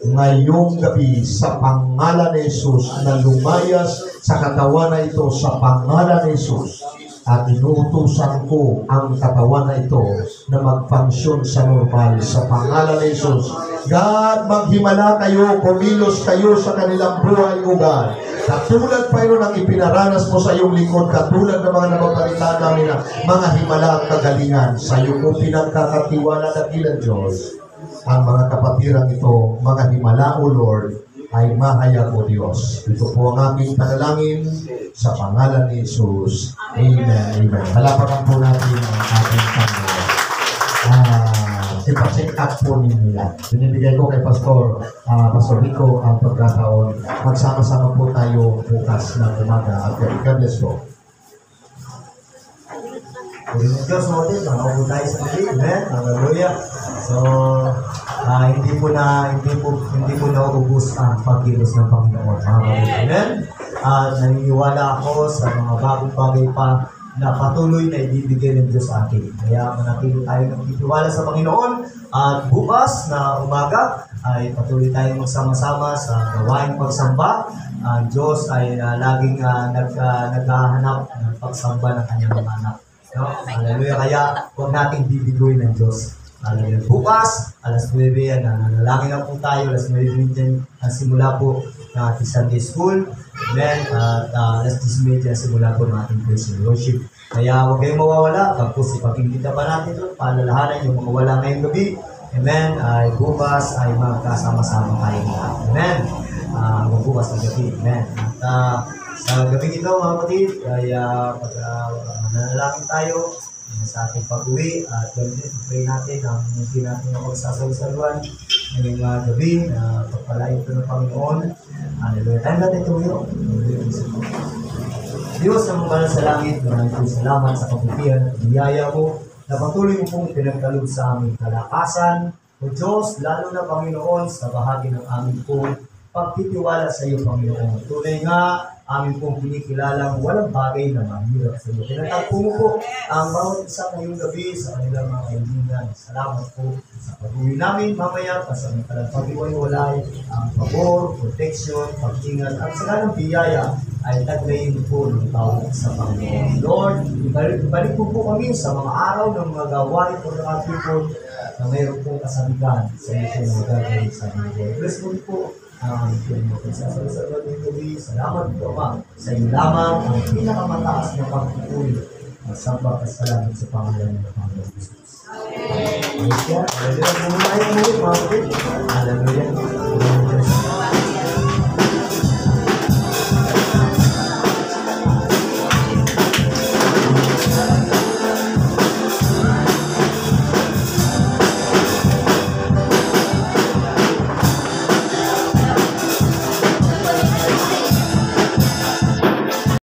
ngayong gabi sa pangalan ni Jesus na lumayas sa katawan na ito sa pangalan ni Jesus. At inuutusan ko ang katawan na ito na magpansyon sa normal sa pangalan ni Jesus. God, maghimala kayo, kumilos kayo sa kanilang buhay, O God. Katulad pa yun ang ipinaranas mo sa iyong likod, katulad ng mga nababalita namin na mga himala at kagalingan. Sa iyo ko pinagkakatiwala na ilang Diyos. Ang mga kapatirang ito, mga himala, O Lord, ay mahayag, O Diyos. Ito po ang aming panalangin sa pangalan ni Jesus. Amen. Amen. Palapakan po natin ang ating Panginoon. Ipa-check up po ninyo yan. Binibigay ko kay Pastor Rico ang pagkataon. Magsama-sama po tayo bukas ng umaga. At God bless po.
Puri ng Diyos natin, nakaupo tayo sa gabi. Amen. Hallelujah. So, hindi po naubos ang pagkilos ng Panginoon. Amen. Naniniwala ako sa mga bagong bagay pa na patuloy na ibibigay ng Diyos sa atin. Kaya manatili tayo nagtitiwala sa Panginoon at bukas na umaga ay patuloy tayong magsama-sama sa gawaing pagsamba. Ang Diyos ay laging naghahanap ng pagsamba ng kanyang mga anak. No? Hallelujah. Kaya huwag nating bibiguin ng Diyos. Hallelujah. Bukas, alas 9 yan, nanalangin na po tayo. Alas 9 din simula po ng ating Sunday School. Then, alas 10 simula po ng ating praise and worship. Kaya huwag kayong mawawala. Tapos ipag-imbita pa natin ito. Paalalahanan yung mga wala ngayong gabi. Amen. Ay bukas ay magkasama-sama tayo lahat. Amen. Bukas na gabi. Amen. At sa gabi ito, mga kapatid, ay mananalangin tayo sa ating pag-uwi at pray natin ang hindi natin na magsasalusaluan ngayong gabi na pagpalain ito ng Panginoon. Hallelujah. Time natin tumayo. Diyos na mga sa langit, maraming salamat sa kaputihan at biyaya mo na patuloy mo pong pinagkaloob sa aming kalakasan. O Diyos, lalo na Panginoon sa bahagi ng aming pong pagtitiwala sa iyo, Panginoon. Tunay nga, amin pong kinikilalang walang bagay na mahirap sa iyo. Pinatagpo mo po ang bawat isa ngayong gabi sa kanilang mga kaibigan. Salamat po sa pag-uwi namin mamaya, pasamantalang pag-iwalay, ang pabor, protection, pag-ingat, at sa kanang biyaya ay taglayin po ng tawag sa Panginoon. Lord, ibalik po kami sa mga araw ng mga gawain po ng ating po na mayroon pong kasabihan sa ito na magagawin sa Panginoon. Bless po salamat po, Ama. Sa iyo lamang ang pinakamataas na pagpupuri at samba kasalanan sa pangalan ng Panginoon Jesus. Hallelujah. Hallelujah. Hallelujah. Hallelujah.